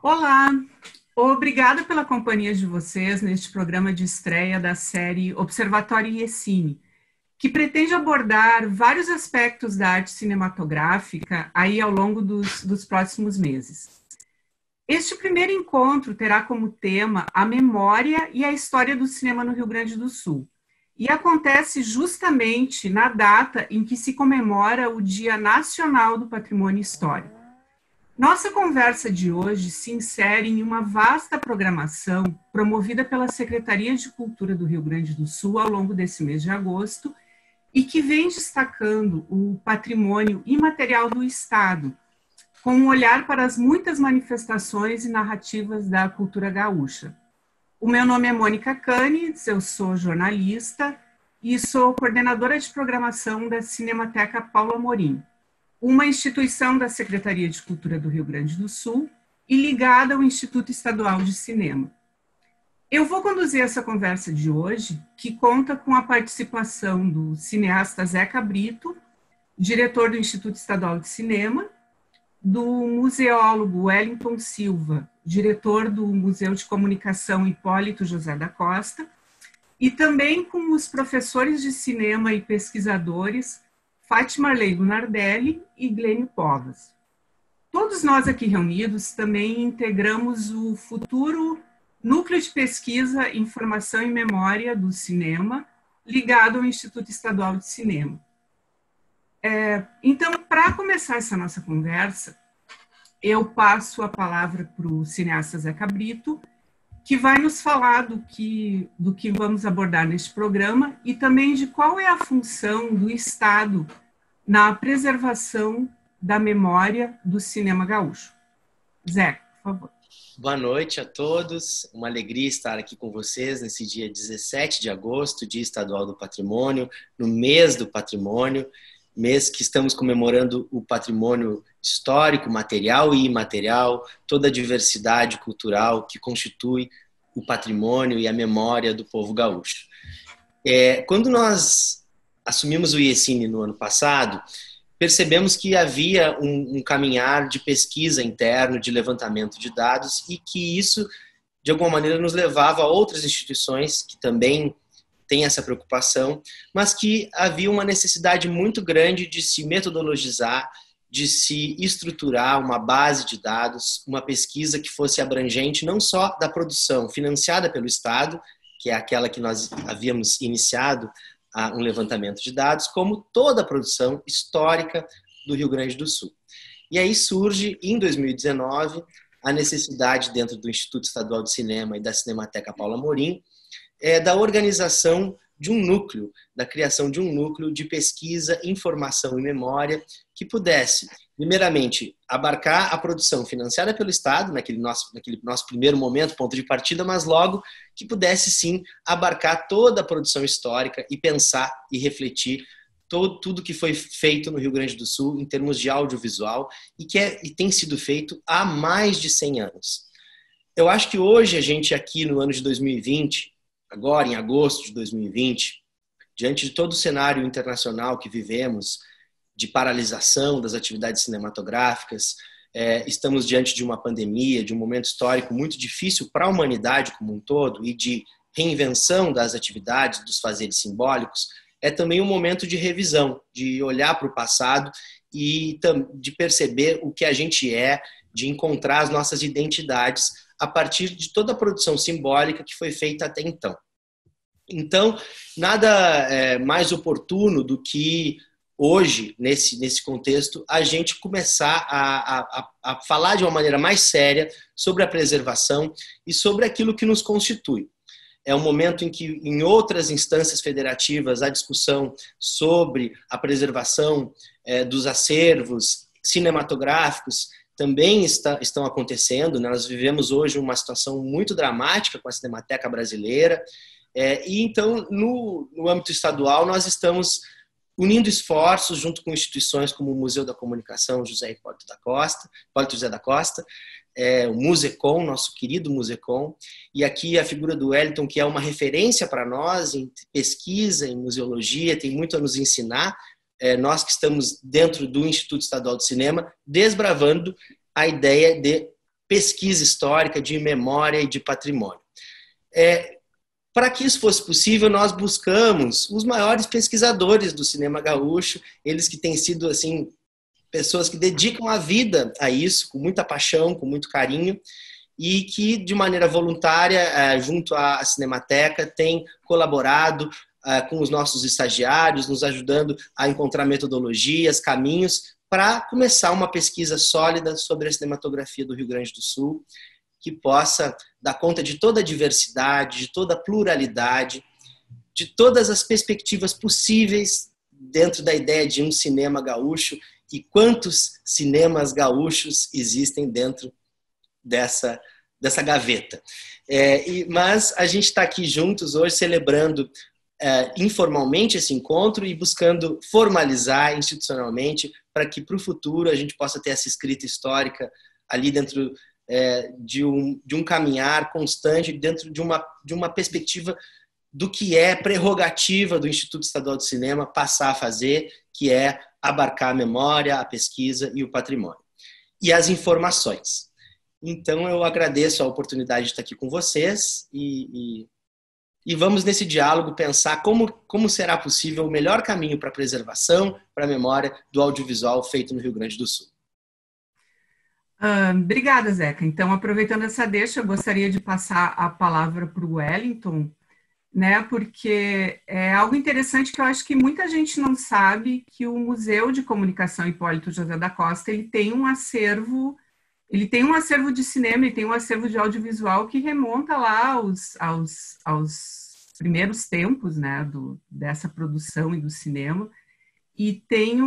Olá, obrigada pela companhia de vocês neste programa de estreia da série Observatório IECine, que pretende abordar vários aspectos da arte cinematográfica aí ao longo dos próximos meses. Este primeiro encontro terá como tema a memória e a história do cinema no Rio Grande do Sul, e acontece justamente na data em que se comemora o Dia Nacional do Patrimônio Histórico. Nossa conversa de hoje se insere em uma vasta programação promovida pela Secretaria de Cultura do Rio Grande do Sul ao longo desse mês de agosto e que vem destacando o patrimônio imaterial do Estado, com um olhar para as muitas manifestações e narrativas da cultura gaúcha. O meu nome é Mônica Canes, eu sou jornalista e sou coordenadora de programação da Cinemateca Paulo Amorim, uma instituição da Secretaria de Cultura do Rio Grande do Sul e ligada ao Instituto Estadual de Cinema. Eu vou conduzir essa conversa de hoje, que conta com a participação do cineasta Zeca Brito, diretor do Instituto Estadual de Cinema, do museólogo Wellington Silva, diretor do Museu de Comunicação Hipólito José da Costa, e também com os professores de cinema e pesquisadores Fátima Leigo Nardelli e Glênio Povas. Todos nós aqui reunidos também integramos o futuro Núcleo de Pesquisa, Informação e Memória do Cinema, ligado ao Instituto Estadual de Cinema. Então, para começar essa nossa conversa, eu passo a palavra para o cineasta Zeca Brito, que vai nos falar do que vamos abordar neste programa e também de qual é a função do Estado na preservação da memória do cinema gaúcho. Zeca, por favor. Boa noite a todos, uma alegria estar aqui com vocês nesse dia 17 de agosto, Dia Estadual do Patrimônio, no mês do patrimônio, mês que estamos comemorando o patrimônio histórico, material e imaterial, toda a diversidade cultural que constitui o patrimônio e a memória do povo gaúcho. Quando nós assumimos o IECine no ano passado, percebemos que havia um caminhar de pesquisa interno, de levantamento de dados, e que isso, de alguma maneira, nos levava a outras instituições que também têm essa preocupação, mas que havia uma necessidade muito grande de se metodologizar, de se estruturar uma base de dados, uma pesquisa que fosse abrangente não só da produção financiada pelo Estado, que é aquela que nós havíamos iniciado um levantamento de dados, como toda a produção histórica do Rio Grande do Sul. E aí surge, em 2019, a necessidade, dentro do Instituto Estadual de Cinema e da Cinemateca Paulo Amorim, da organização de um núcleo, da criação de um núcleo de pesquisa, informação e memória que pudesse, primeiramente, abarcar a produção financiada pelo Estado, naquele nosso primeiro momento, ponto de partida, mas logo que pudesse, sim, abarcar toda a produção histórica e pensar e refletir tudo que foi feito no Rio Grande do Sul em termos de audiovisual e tem sido feito há mais de 100 anos. Eu acho que hoje a gente aqui no ano de 2020, agora em agosto de 2020, diante de todo o cenário internacional que vivemos, de paralisação das atividades cinematográficas, estamos diante de uma pandemia, de um momento histórico muito difícil para a humanidade como um todo e de reinvenção das atividades, dos fazeres simbólicos, é também um momento de revisão, de olhar para o passado e de perceber o que a gente de encontrar as nossas identidades a partir de toda a produção simbólica que foi feita até então. Então, nada mais oportuno do que hoje, nesse contexto, a gente começar a falar de uma maneira mais séria sobre a preservação e sobre aquilo que nos constitui. É um momento em que, em outras instâncias federativas, a discussão sobre a preservação dos acervos cinematográficos também estão acontecendo. Nós vivemos hoje uma situação muito dramática com a Cinemateca brasileira. E então, no âmbito estadual, nós estamos unindo esforços junto com instituições como o Museu da Comunicação Hipólito José da Costa, o Musecom, nosso querido Musecom, e aqui a figura do Wellington, que é uma referência para nós em pesquisa, em museologia, tem muito a nos ensinar, nós que estamos dentro do Instituto Estadual de Cinema, desbravando a ideia de pesquisa histórica, de memória e de patrimônio. Para que isso fosse possível, nós buscamos os maiores pesquisadores do cinema gaúcho, eles que têm sido assim, pessoas que dedicam a vida a isso, com muita paixão, com muito carinho, e que, de maneira voluntária, junto à Cinemateca, têm colaborado com os nossos estagiários, nos ajudando a encontrar metodologias, caminhos, para começar uma pesquisa sólida sobre a cinematografia do Rio Grande do Sul, que possa dar conta de toda a diversidade, de toda a pluralidade, de todas as perspectivas possíveis dentro da ideia de um cinema gaúcho e quantos cinemas gaúchos existem dentro dessa gaveta. Mas a gente está aqui juntos hoje celebrando informalmente esse encontro e buscando formalizar institucionalmente para que para o futuro a gente possa ter essa escrita histórica ali dentro de um caminhar constante, dentro de uma perspectiva do que é prerrogativa do Instituto Estadual de Cinema passar a fazer, que é abarcar a memória, a pesquisa e o patrimônio. E as informações. Então, eu agradeço a oportunidade de estar aqui com vocês e vamos, nesse diálogo, pensar como será possível o melhor caminho para a preservação, para a memória do audiovisual feito no Rio Grande do Sul. Obrigada, Zeca. Então, aproveitando essa deixa, eu gostaria de passar a palavra para o Wellington, né, porque é algo interessante que eu acho que muita gente não sabe, que o Museu de Comunicação Hipólito José da Costa, ele tem um acervo de cinema, ele tem um acervo de audiovisual que remonta lá aos primeiros tempos, né, dessa produção e do cinema. E tem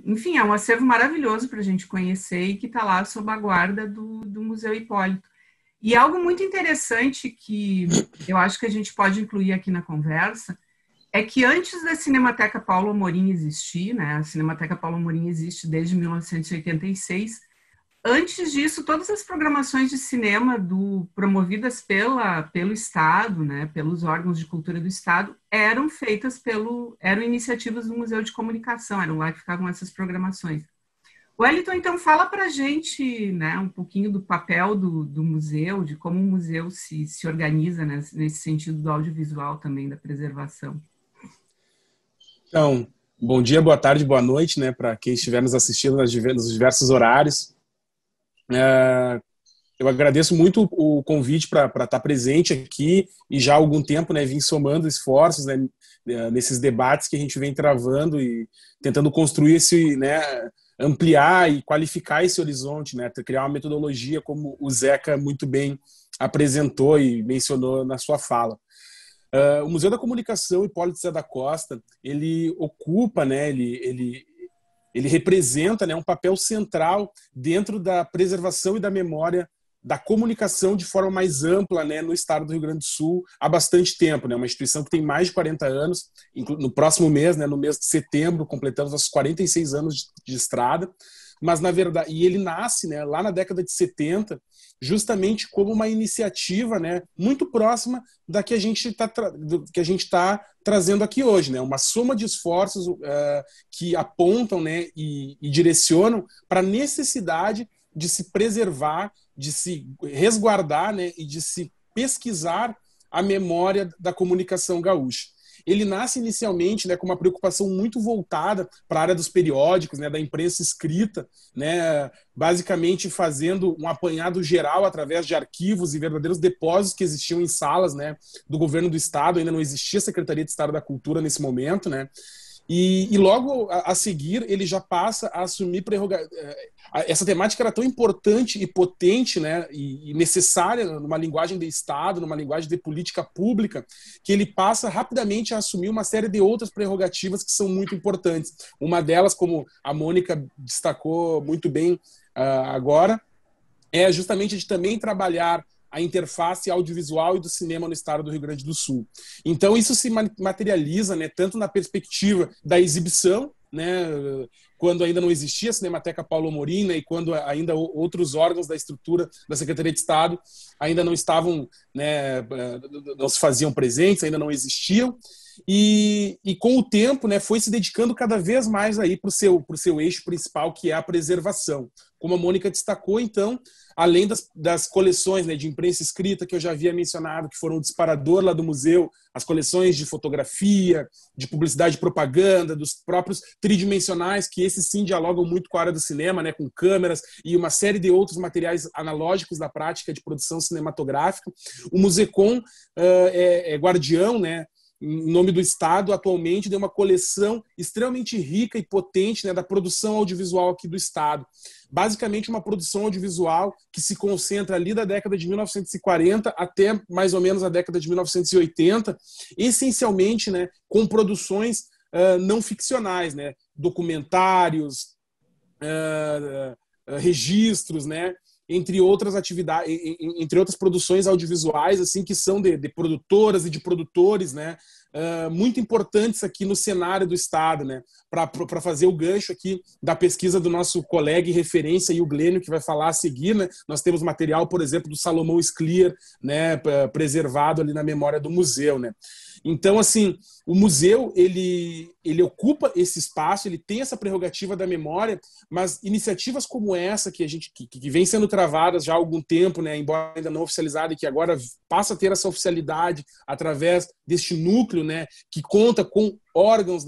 enfim, é um acervo maravilhoso para a gente conhecer e que está lá sob a guarda do Museu Hipólito. E algo muito interessante que eu acho que a gente pode incluir aqui na conversa é que antes da Cinemateca Paulo Amorim existir, né, a Cinemateca Paulo Amorim existe desde 1986, antes disso, todas as programações de cinema promovidas pelo Estado, né, pelos órgãos de cultura do Estado, eram feitas eram iniciativas do Museu de Comunicação, eram lá que ficavam essas programações. Wellington, então, fala para a gente, né, um pouquinho do papel do museu, de como o museu se organiza, né, nesse sentido do audiovisual também, da preservação. Então, bom dia, boa tarde, boa noite, né, para quem estiver nos assistindo nos diversos horários. Eu agradeço muito o convite para estar presente aqui e já há algum tempo, né, vim somando esforços, né, nesses debates que a gente vem travando e tentando construir ampliar e qualificar esse horizonte, né, criar uma metodologia como o Zeca muito bem apresentou e mencionou na sua fala. O Museu da Comunicação Hipólito José da Costa, ele ocupa, né, ele representa, né, um papel central dentro da preservação e da memória da comunicação de forma mais ampla, né, no estado do Rio Grande do Sul há bastante tempo, né, uma instituição que tem mais de 40 anos, no próximo mês, né, no mês de setembro, completamos os 46 anos de estrada, mas na verdade, e ele nasce, né, lá na década de 70, justamente como uma iniciativa, né, muito próxima da que a gente está trazendo aqui hoje, né, uma soma de esforços que apontam, né, e direcionam para a necessidade de se preservar, de se resguardar, né, e de se pesquisar a memória da comunicação gaúcha. Ele nasce inicialmente, né, com uma preocupação muito voltada para a área dos periódicos, né, da imprensa escrita, né, basicamente fazendo um apanhado geral através de arquivos e verdadeiros depósitos que existiam em salas, né, do governo do estado. Ainda não existia a Secretaria de Estado da Cultura nesse momento, né, e logo a seguir ele já passa a assumir essa temática era tão importante e potente, né, e necessária numa linguagem de Estado, numa linguagem de política pública, que ele passa rapidamente a assumir uma série de outras prerrogativas que são muito importantes. Uma delas, como a Mônica destacou muito bem agora, é justamente de também trabalhar a interface audiovisual e do cinema no estado do Rio Grande do Sul. Então isso se materializa, né, tanto na perspectiva da exibição, né, quando ainda não existia a Cinemateca Paulo Amorim, né, e quando ainda outros órgãos da estrutura da Secretaria de Estado ainda não estavam, né, não se faziam presentes, ainda não existiam, e com o tempo, né, foi se dedicando cada vez mais aí para o seu eixo principal, que é a preservação. Como a Mônica destacou, então, além das coleções, né, de imprensa escrita que eu já havia mencionado, que foram um disparador lá do museu, as coleções de fotografia, de publicidade e propaganda, dos próprios tridimensionais, que esses sim dialogam muito com a área do cinema, né, com câmeras e uma série de outros materiais analógicos da prática de produção cinematográfica. O Musecom é guardião, né, em nome do Estado, atualmente, de uma coleção extremamente rica e potente, né, da produção audiovisual aqui do Estado. Basicamente, uma produção audiovisual que se concentra ali da década de 1940 até mais ou menos a década de 1980, essencialmente, né, com produções não ficcionais, né, documentários, registros, né, entre outras atividades, entre outras produções audiovisuais, assim, que são de produtoras e de produtores, né, muito importantes aqui no cenário do Estado, né, para fazer o gancho aqui da pesquisa do nosso colega e referência, e o Glênio, que vai falar a seguir, né. Nós temos material, por exemplo, do Salomão Scliar, né, preservado ali na memória do museu, né. Então, assim, o museu, ele ocupa esse espaço, ele tem essa prerrogativa da memória, mas iniciativas como essa, que vem sendo travadas já há algum tempo, né, embora ainda não oficializada, e que agora passa a ter essa oficialidade através deste núcleo, né, que conta com órgãos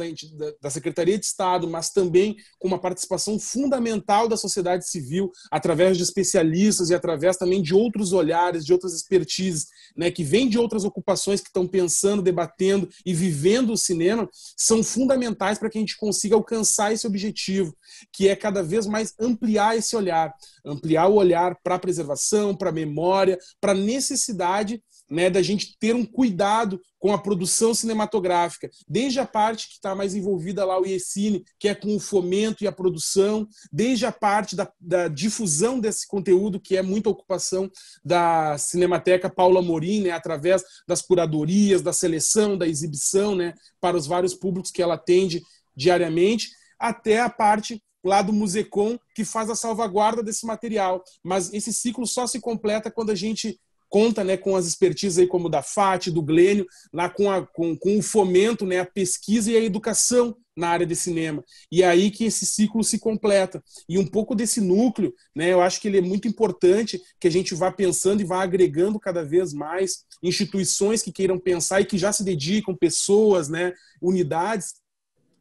da Secretaria de Estado, mas também com uma participação fundamental da sociedade civil, através de especialistas e através também de outros olhares, de outras expertises, né, que vêm de outras ocupações que estão pensando, debatendo e vivendo o cinema, são fundamentais para que a gente consiga alcançar esse objetivo, que é cada vez mais ampliar esse olhar, ampliar o olhar para a preservação, para a memória, para a necessidade, né, da gente ter um cuidado com a produção cinematográfica, desde a parte que está mais envolvida lá o IECine, que é com o fomento e a produção, desde a parte da difusão desse conteúdo, que é muita ocupação da Cinemateca Paula Amorim, né, através das curadorias, da seleção, da exibição, né, para os vários públicos que ela atende diariamente, até a parte lá do Musecom, que faz a salvaguarda desse material. Mas esse ciclo só se completa quando a gente conta, né, com as expertises aí como da FAT, do Glênio, lá com o fomento, né, a pesquisa e a educação na área de cinema. E é aí que esse ciclo se completa. E um pouco desse núcleo, né, eu acho que ele é muito importante que a gente vá pensando e vá agregando cada vez mais instituições que queiram pensar e que já se dedicam, pessoas, né, unidades,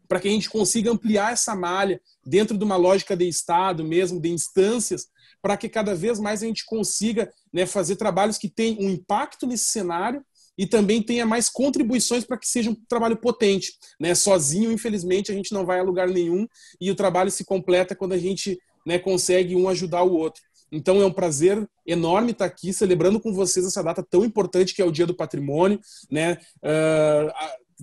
para que a gente consiga ampliar essa malha dentro de uma lógica de Estado mesmo, de instâncias, para que cada vez mais a gente consiga, né, fazer trabalhos que tenham um impacto nesse cenário e também tenha mais contribuições para que seja um trabalho potente, né? Sozinho, infelizmente, a gente não vai a lugar nenhum e o trabalho se completa quando a gente, né, consegue um ajudar o outro. Então é um prazer enorme estar aqui celebrando com vocês essa data tão importante que é o Dia do Patrimônio, né?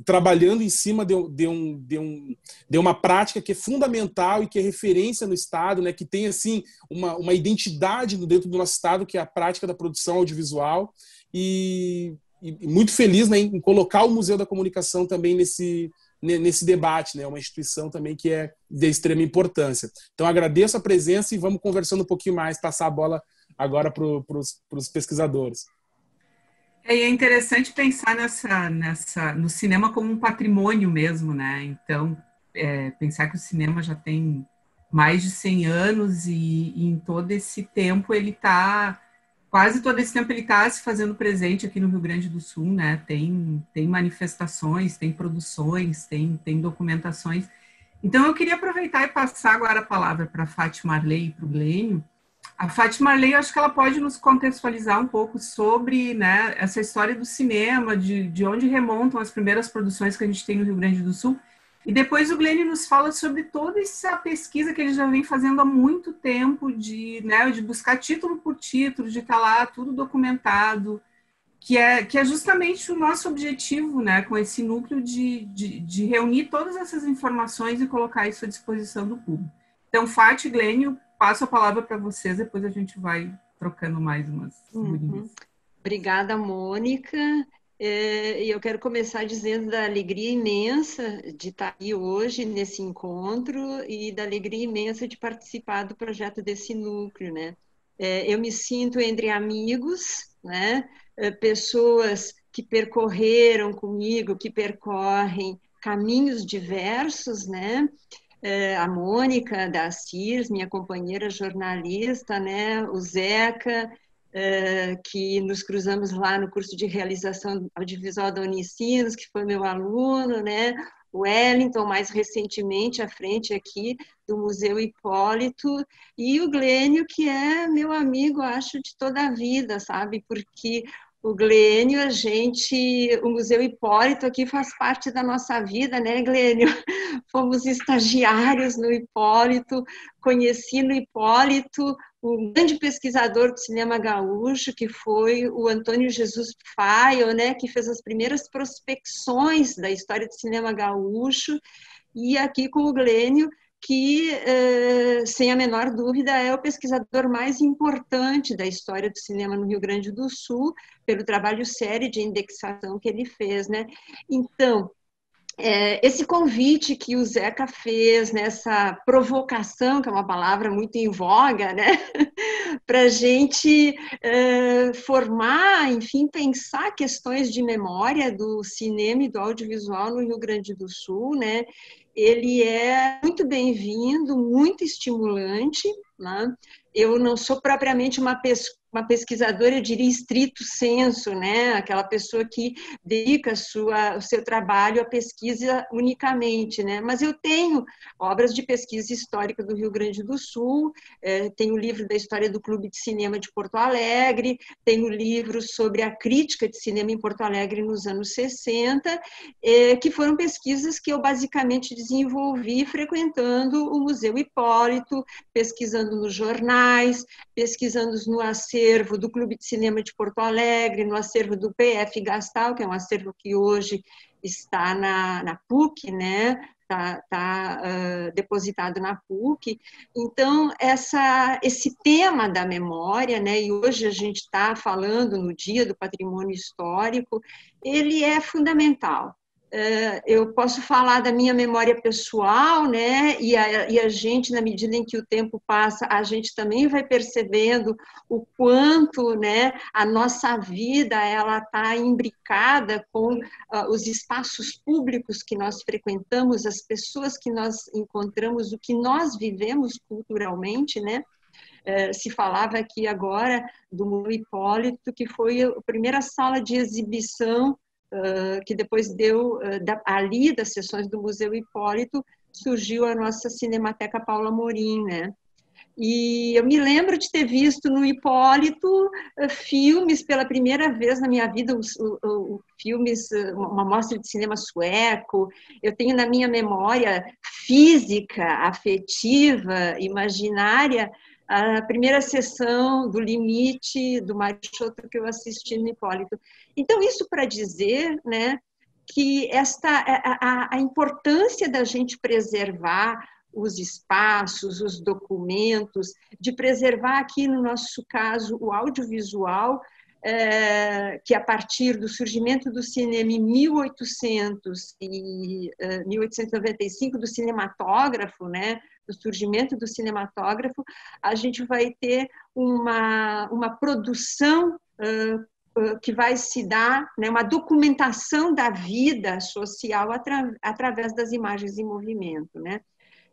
Trabalhando em cima de uma prática que é fundamental e que é referência no Estado, né, que tem assim uma identidade dentro do nosso Estado, que é a prática da produção audiovisual, e muito feliz, né, em colocar o Museu da Comunicação também nesse debate, né, uma instituição também que é de extrema importância. Então agradeço a presença e vamos conversando um pouquinho mais, passar a bola agora para os pesquisadores. E é interessante pensar no cinema como um patrimônio mesmo, né? Então, pensar que o cinema já tem mais de 100 anos e em todo esse tempo quase todo esse tempo ele está se fazendo presente aqui no Rio Grande do Sul, né? Tem manifestações, tem produções, tem documentações. Então, eu queria aproveitar e passar agora a palavra para a Fátima Arley e para o Glênio. A Fátima Arley, eu acho que ela pode nos contextualizar um pouco sobre, né, essa história do cinema, de onde remontam as primeiras produções que a gente tem no Rio Grande do Sul. E depois o Glênio nos fala sobre toda essa pesquisa que ele já vem fazendo há muito tempo, né, de buscar título por título, de estar lá tudo documentado, que é justamente o nosso objetivo, né, com esse núcleo de reunir todas essas informações e colocar isso à disposição do público. Então, Fátima e Glênio, passo a palavra para vocês, depois a gente vai trocando mais umas figurinhas. Obrigada, Mônica. E eu quero começar dizendo da alegria imensa de estar aqui hoje nesse encontro e da alegria imensa de participar do projeto desse núcleo, né? Eu me sinto entre amigos, né? Pessoas que percorreram comigo, que percorrem caminhos diversos, né? A Mônica da Assis, minha companheira jornalista, né? O Zeca, que nos cruzamos lá no curso de realização audiovisual da Unicinos, que foi meu aluno, né? O Wellington, mais recentemente, à frente aqui do Museu Hipólito, e o Glênio, que é meu amigo, acho, de toda a vida, sabe? Porque o Glênio, o Museu Hipólito aqui faz parte da nossa vida, né, Glênio? Fomos estagiários no Hipólito, conheci no Hipólito um grande pesquisador do cinema gaúcho, que foi o Antônio Jesus Faio, né, que fez as primeiras prospecções da história do cinema gaúcho, e aqui com o Glênio, que, sem a menor dúvida, é o pesquisador mais importante da história do cinema no Rio Grande do Sul, pelo trabalho sério de indexação que ele fez, né? Então, esse convite que o Zeca fez, nessa provocação, que é uma palavra muito em voga, né? Para a gente formar, enfim, pensar questões de memória do cinema e do audiovisual no Rio Grande do Sul, né? Ele é muito bem-vindo, muito estimulante, né? Eu não sou propriamente uma pesquisadora, eu diria estrito sensu, né? Aquela pessoa que dedica o seu trabalho à pesquisa unicamente, né? Mas eu tenho obras de pesquisa histórica do Rio Grande do Sul, tenho o livro da história do Clube de Cinema de Porto Alegre, tenho livros sobre a crítica de cinema em Porto Alegre nos anos 60, que foram pesquisas que eu basicamente desenvolvi frequentando o Museu Hipólito, pesquisando nos jornais, pesquisando no acervo do Clube de Cinema de Porto Alegre, no acervo do PF Gastal, que é um acervo que hoje está na PUC, né? Está depositado na PUC. Então, esse tema da memória, né? E hoje a gente está falando no Dia do Patrimônio Histórico, ele é fundamental. Eu posso falar da minha memória pessoal, né? E a gente, na medida em que o tempo passa, a gente também vai percebendo o quanto, né, a nossa vida ela está imbricada com os espaços públicos que nós frequentamos, as pessoas que nós encontramos, o que nós vivemos culturalmente, né? Se falava aqui agora do Museu Hipólito, que foi a primeira sala de exibição que depois deu, ali das sessões do Museu Hipólito, surgiu a nossa Cinemateca Paula Morim, né? E eu me lembro de ter visto no Hipólito filmes pela primeira vez na minha vida, filmes, uma mostra de cinema sueco. Eu tenho na minha memória física, afetiva, imaginária, a primeira sessão do Limite, do Mário Choto, que eu assisti no Hipólito. Então, isso para dizer, né, que a importância da gente preservar os espaços, os documentos, de preservar aqui, no nosso caso, o audiovisual, que a partir do surgimento do cinema em 1895, do cinematógrafo, né, do surgimento do cinematógrafo, a gente vai ter uma produção que vai se dar, né, uma documentação da vida social através das imagens em movimento, né?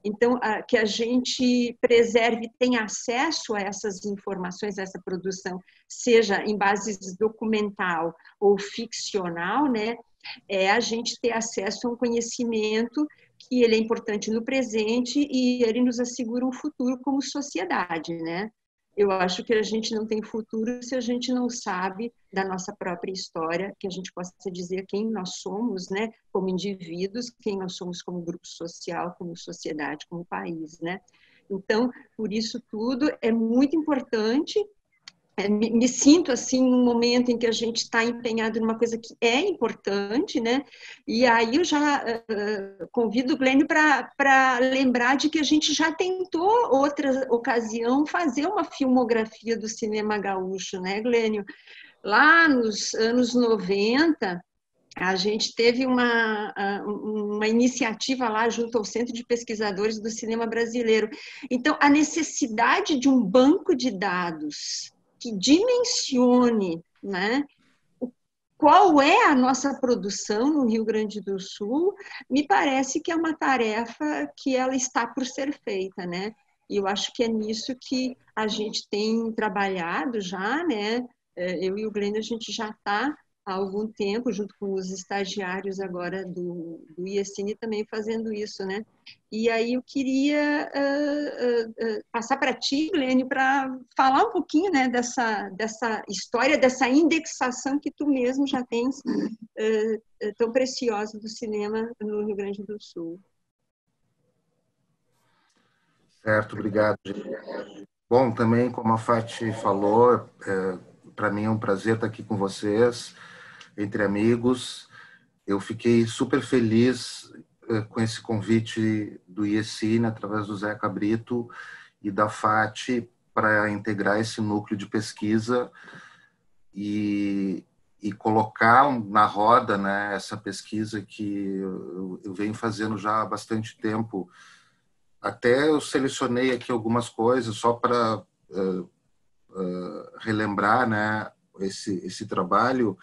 Então, que a gente preserve, tenha acesso a essas informações, a essa produção, seja em base documental ou ficcional, né? A gente ter acesso a um conhecimento que ele é importante no presente e ele nos assegura um futuro como sociedade, né? Eu acho que a gente não tem futuro se a gente não sabe da nossa própria história, que a gente possa dizer quem nós somos, né, como indivíduos, quem nós somos como grupo social, como sociedade, como país, né? Então, por isso tudo é muito importante. Me sinto assim num momento em que a gente está empenhado numa coisa que é importante, né? E aí eu já convido o Glênio para lembrar de que a gente já tentou outra ocasião fazer uma filmografia do cinema gaúcho, né, Glênio? Lá nos anos 90, a gente teve uma iniciativa lá junto ao Centro de Pesquisadores do Cinema Brasileiro. Então, a necessidade de um banco de dados que dimensione, né, qual é a nossa produção no Rio Grande do Sul, me parece que é uma tarefa que ela está por ser feita, né? E eu acho que é nisso que a gente tem trabalhado já, né? Eu e o Glênio, a gente já está há algum tempo, junto com os estagiários agora do IECine, também fazendo isso, né? E aí eu queria passar para ti, Glênio, para falar um pouquinho, né, dessa história, dessa indexação que tu mesmo já tens tão preciosa do cinema no Rio Grande do Sul. Certo, obrigado. Bom, também, como a Fati falou, para mim é um prazer estar aqui com vocês, entre amigos. Eu fiquei super feliz com esse convite do IECine, através do Zeca Brito e da Fati, para integrar esse núcleo de pesquisa e colocar na roda, né, essa pesquisa que eu venho fazendo já há bastante tempo. Até eu selecionei aqui algumas coisas só para relembrar, né, esse trabalho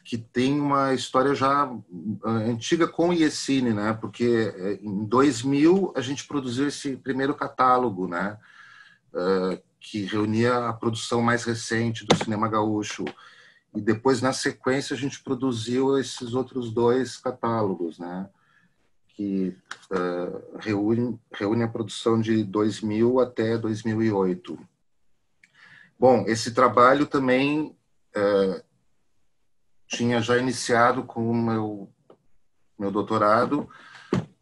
que tem uma história já antiga com o IECine, né, porque em 2000 a gente produziu esse primeiro catálogo, né, que reunia a produção mais recente do cinema gaúcho. E depois, na sequência, a gente produziu esses outros 2 catálogos, né, que reúne a produção de 2000 até 2008. Bom, esse trabalho também tinha já iniciado com o meu doutorado,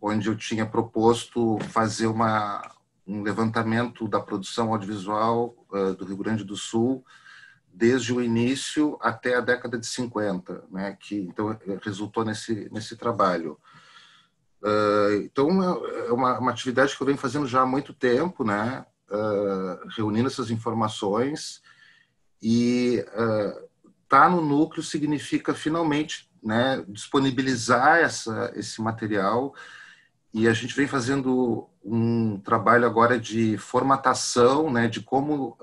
onde eu tinha proposto fazer um levantamento da produção audiovisual do Rio Grande do Sul, desde o início até a década de 50, né, que então resultou nesse trabalho. Então, é uma atividade que eu venho fazendo já há muito tempo, né? Reunindo essas informações, e estar no núcleo significa finalmente, né, disponibilizar esse material, e a gente vem fazendo um trabalho agora de formatação, né, de como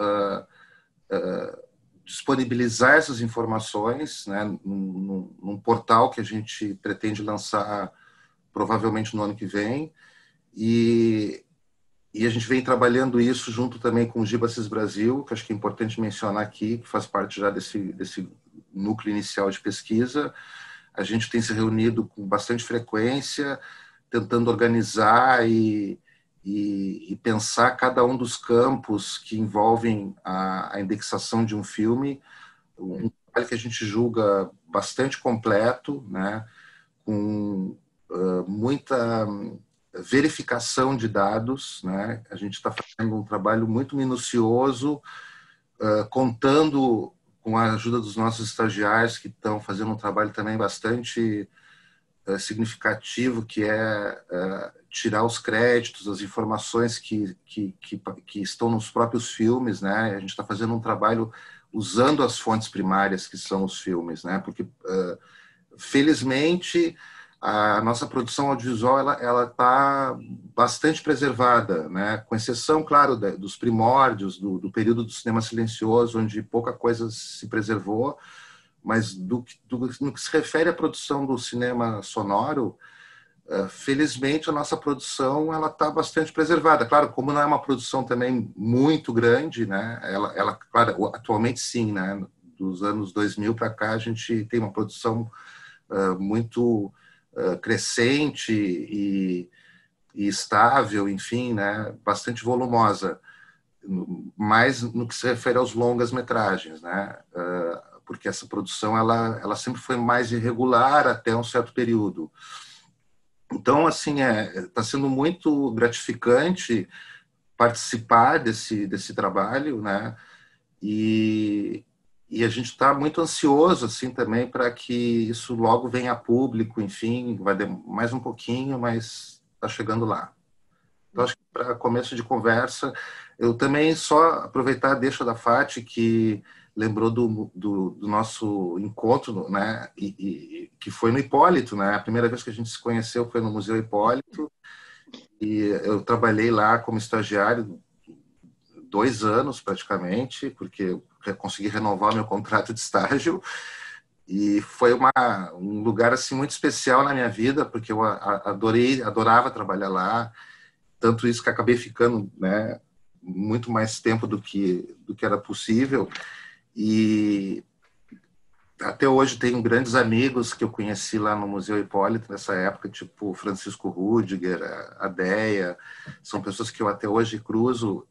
disponibilizar essas informações, né, num portal que a gente pretende lançar provavelmente no ano que vem, e a gente vem trabalhando isso junto também com o Gibasis Brasil, que acho que é importante mencionar aqui, que faz parte já desse núcleo inicial de pesquisa. A gente tem se reunido com bastante frequência, tentando organizar e pensar cada um dos campos que envolvem a indexação de um filme, um trabalho que a gente julga bastante completo, né, com muita verificação de dados, né? A gente está fazendo um trabalho muito minucioso, contando com a ajuda dos nossos estagiários, que estão fazendo um trabalho também bastante significativo, que é tirar os créditos, as informações que estão nos próprios filmes, né? A gente está fazendo um trabalho usando as fontes primárias, que são os filmes, né? Porque, felizmente, a nossa produção audiovisual ela está bastante preservada, né? Com exceção, claro, dos primórdios, do período do cinema silencioso, onde pouca coisa se preservou, mas no que se refere à produção do cinema sonoro, felizmente a nossa produção ela está bastante preservada. Claro, como não é uma produção também muito grande, né? Ela claro, atualmente sim, né? Dos anos 2000 para cá a gente tem uma produção muito crescente e estável, enfim, né, bastante volumosa, mais no que se refere aos longas-metragens, né, porque essa produção ela sempre foi mais irregular até um certo período. Então, assim, está sendo muito gratificante participar desse trabalho, né, e a gente está muito ansioso assim também para que isso logo venha a público, enfim, vai demorar mais um pouquinho, mas está chegando lá. Então, acho que para começo de conversa, eu também só aproveitar a deixa da Fati, que lembrou do nosso encontro, né, e que foi no Hipólito, né, a primeira vez que a gente se conheceu foi no Museu Hipólito, e eu trabalhei lá como estagiário 2 anos praticamente, porque eu consegui renovar meu contrato de estágio, E foi um lugar assim muito especial na minha vida, porque eu adorava trabalhar lá, tanto isso que acabei ficando, né, muito mais tempo do que era possível. E até hoje tenho grandes amigos que eu conheci lá no Museu Hipólito nessa época, tipo Francisco Rudiger, a Deia, são pessoas que eu até hoje cruzo.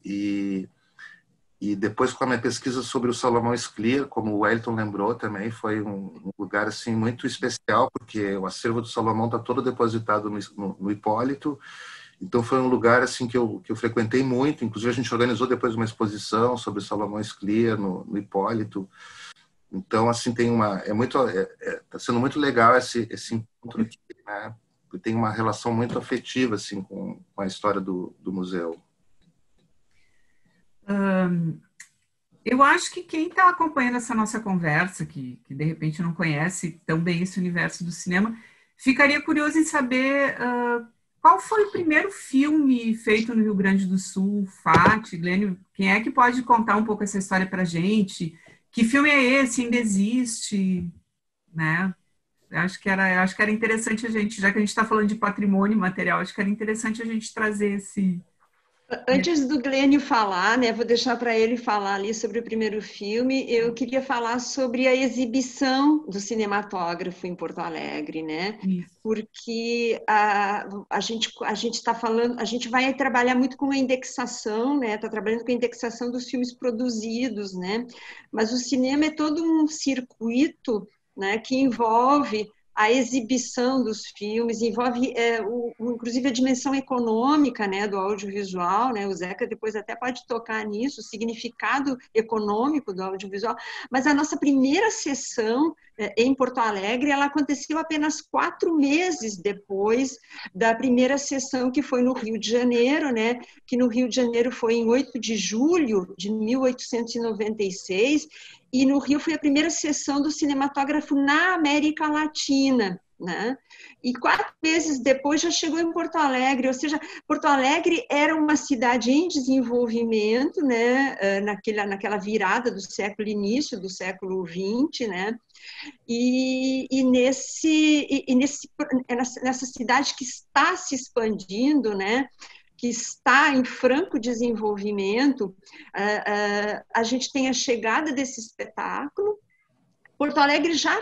E depois, com a minha pesquisa sobre o Salomão Scliar, como o Wellington lembrou também, foi um lugar assim muito especial, porque o acervo do Salomão está todo depositado no Hipólito. Então foi um lugar assim que eu frequentei muito. Inclusive a gente organizou depois uma exposição sobre o Salomão Scliar no Hipólito. Então assim está sendo muito legal esse encontro aqui, né? Tem uma relação muito afetiva assim com a história do museu. Eu acho que quem está acompanhando essa nossa conversa, que de repente não conhece tão bem esse universo do cinema, ficaria curioso em saber qual foi o primeiro filme feito no Rio Grande do Sul. Fati, Glênio, quem é que pode contar um pouco essa história para a gente? Que filme é esse? Ainda existe? Né? Eu acho que era interessante a gente, já que a gente está falando de patrimônio material, acho que era interessante a gente trazer esse... Antes do Glênio falar, né, vou deixar para ele falar ali sobre o primeiro filme, eu queria falar sobre a exibição do cinematógrafo em Porto Alegre, né? Isso. Porque a gente está falando, a gente vai trabalhar muito com a indexação, né? Está trabalhando com a indexação dos filmes produzidos, né? Mas o cinema é todo um circuito, né, que envolve a exibição dos filmes, envolve inclusive a dimensão econômica, né, do audiovisual, né, o Zeca depois até pode tocar nisso, o significado econômico do audiovisual, mas a nossa primeira sessão em Porto Alegre, ela aconteceu apenas 4 meses depois da primeira sessão que foi no Rio de Janeiro, né, que no Rio de Janeiro foi em 8 de julho de 1896, e no Rio foi a primeira sessão do cinematógrafo na América Latina, né? E 4 meses depois já chegou em Porto Alegre, ou seja, Porto Alegre era uma cidade em desenvolvimento, né? Naquela virada do século, início do século XX, né? Nessa cidade que está se expandindo, né? Que está em franco desenvolvimento, a gente tem a chegada desse espetáculo. Porto Alegre já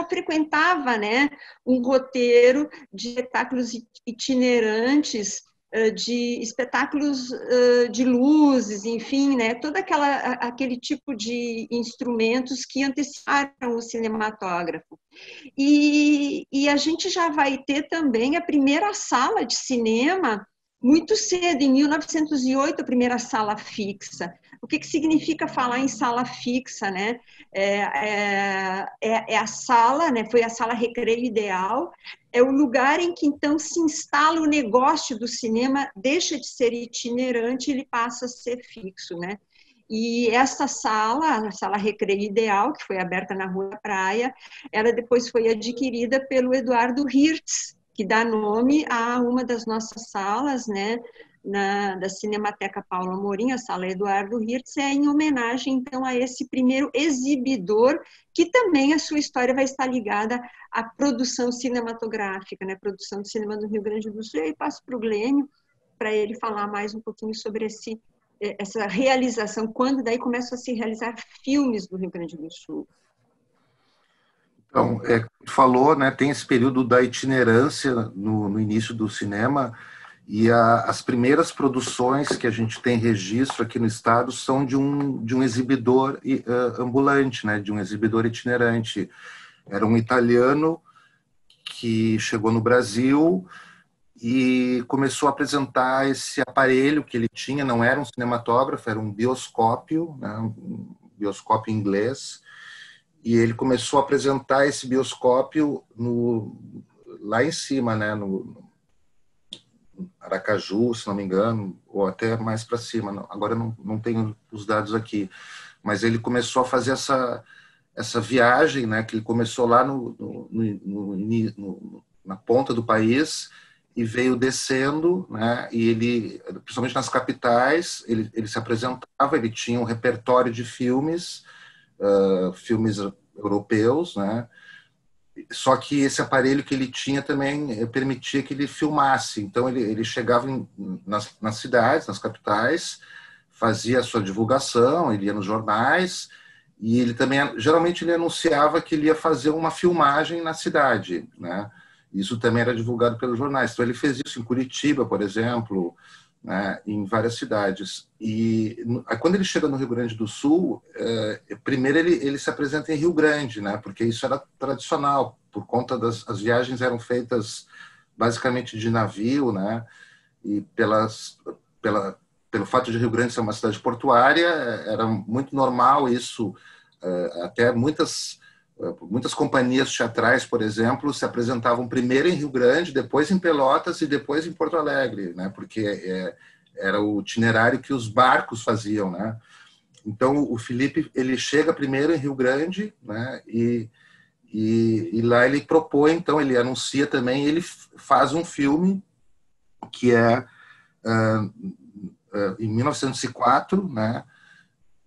frequentava, né, um roteiro de espetáculos itinerantes, de espetáculos de luzes, enfim, né, todo aquele tipo de instrumentos que anteciparam o cinematógrafo. E a gente já vai ter também a primeira sala de cinema muito cedo, em 1908, a primeira sala fixa. O que significa falar em sala fixa, né? É a sala, né? Foi a sala Recreio Ideal, é o lugar em que então se instala o negócio do cinema, deixa de ser itinerante, ele passa a ser fixo, né? E essa sala, a sala Recreio Ideal, que foi aberta na Rua Praia, ela depois foi adquirida pelo Eduardo Hirtz, que dá nome a uma das nossas salas, né, da Cinemateca Paulo Amorim, a sala Eduardo Hirtz, em homenagem, então, a esse primeiro exibidor, que também a sua história vai estar ligada à produção cinematográfica, né, produção de cinema no Rio Grande do Sul. E aí passo para o Glênio, para ele falar mais um pouquinho sobre essa realização, quando daí começam a se realizar filmes do Rio Grande do Sul. Então, tu falou, né, tem esse período da itinerância no início do cinema, e as primeiras produções que a gente tem registro aqui no estado são de um exibidor ambulante, né, de um exibidor itinerante. Era um italiano que chegou no Brasil e começou a apresentar esse aparelho que ele tinha, não era um cinematógrafo, era um bioscópio, né, um bioscópio inglês. E ele começou a apresentar esse bioscópio lá em cima, né, no Aracaju, se não me engano, ou até mais para cima. Agora não tenho os dados aqui. Mas ele começou a fazer essa viagem, né, que ele começou lá na ponta do país e veio descendo, né, e ele, principalmente nas capitais, ele se apresentava, ele tinha um repertório de filmes europeus, né? Só que esse aparelho que ele tinha também permitia que ele filmasse. Então, ele chegava nas cidades, nas capitais, fazia a sua divulgação, ele ia nos jornais, e ele também, geralmente, ele anunciava que ele ia fazer uma filmagem na cidade, né? Isso também era divulgado pelos jornais. Então, ele fez isso em Curitiba, por exemplo, né, em várias cidades. E quando ele chega no Rio Grande do Sul, primeiro ele se apresenta em Rio Grande, né, porque isso era tradicional, por conta as viagens eram feitas basicamente de navio, né, e pelo fato de Rio Grande ser uma cidade portuária, era muito normal isso, até muitas companhias teatrais, por exemplo, se apresentavam primeiro em Rio Grande, depois em Pelotas e depois em Porto Alegre, né? Porque era o itinerário que os barcos faziam, né? Então, o Felipe, ele chega primeiro em Rio Grande, né? E lá ele propõe, então, ele anuncia também, ele faz um filme que é em 1904, né?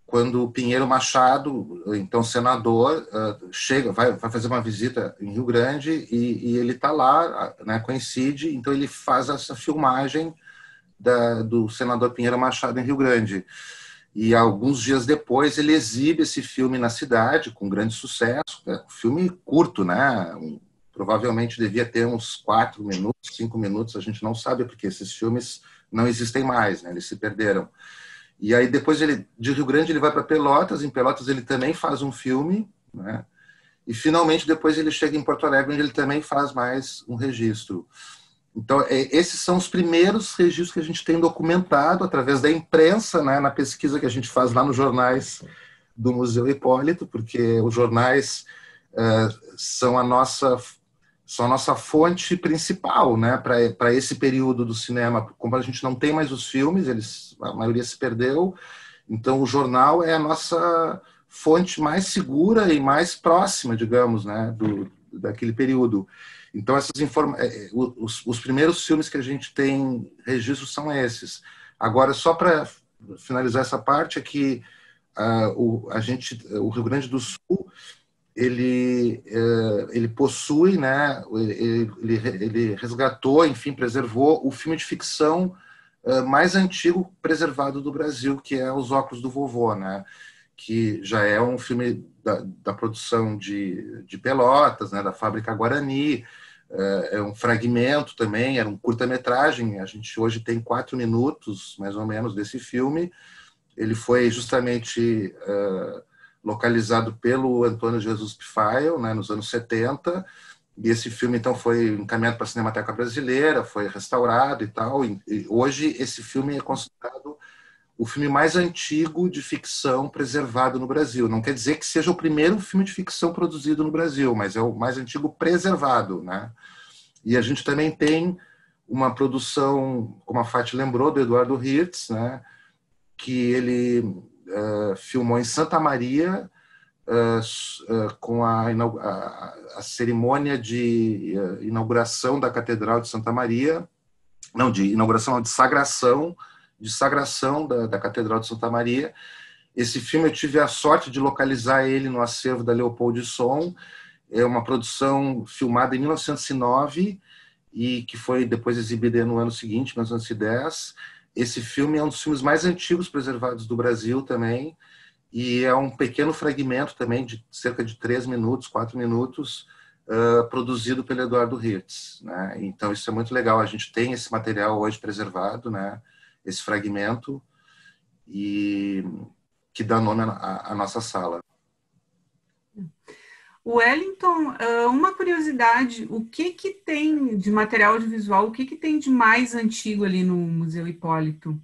Quando o Pinheiro Machado, então senador, chega, vai fazer uma visita em Rio Grande e ele está lá, né, coincide, então ele faz essa filmagem do senador Pinheiro Machado em Rio Grande. E alguns dias depois ele exibe esse filme na cidade, com grande sucesso, um filme curto, né? Provavelmente devia ter uns 4 minutos, 5 minutos, a gente não sabe, porque esses filmes não existem mais, né? Eles se perderam. E aí depois de Rio Grande ele vai para Pelotas, em Pelotas ele também faz um filme, né? E finalmente depois ele chega em Porto Alegre, onde ele também faz mais um registro. Então esses são os primeiros registros que a gente tem documentado através da imprensa, né? Na pesquisa que a gente faz lá nos jornais do Museu Hipólito, porque os jornais são a nossa fonte principal, né, para esse período do cinema. Como a gente não tem mais os filmes, a maioria se perdeu, então o jornal é a nossa fonte mais segura e mais próxima, digamos, né, daquele período. Então os primeiros filmes que a gente tem registro são esses. Agora, só para finalizar essa parte, é que o Rio Grande do Sul ele possui, né, ele resgatou, enfim, preservou o filme de ficção mais antigo preservado do Brasil, que é Os Óculos do Vovô, né, que já é um filme da produção de Pelotas, né, da Fábrica Guarani, é um fragmento também, era um curta-metragem, a gente hoje tem 4 minutos, mais ou menos, desse filme. Ele foi justamente localizado pelo Antônio Jesus Pfeil, né, nos anos 70, e esse filme, então, foi encaminhado para a Cinemateca Brasileira, foi restaurado e tal, e hoje esse filme é considerado o filme mais antigo de ficção preservado no Brasil. Não quer dizer que seja o primeiro filme de ficção produzido no Brasil, mas é o mais antigo preservado, né? E a gente também tem uma produção, como a Fati lembrou, do Eduardo Hirtz, né, que ele filmou em Santa Maria, com a cerimônia de inauguração da Catedral de Santa Maria, não, de inauguração, de sagração da Catedral de Santa Maria. Esse filme eu tive a sorte de localizar ele no acervo da Leopold Som. É uma produção filmada em 1909 e que foi depois exibida no ano seguinte, 1910. Esse filme é um dos filmes mais antigos preservados do Brasil também, e é um pequeno fragmento também de cerca de 3 minutos, 4 minutos, produzido pelo Eduardo Hirtz, né? Então isso é muito legal, a gente tem esse material hoje preservado, né? Esse fragmento, e que dá nome à nossa sala. Wellington, uma curiosidade, o que tem de material audiovisual, o que tem de mais antigo ali no Museu Hipólito,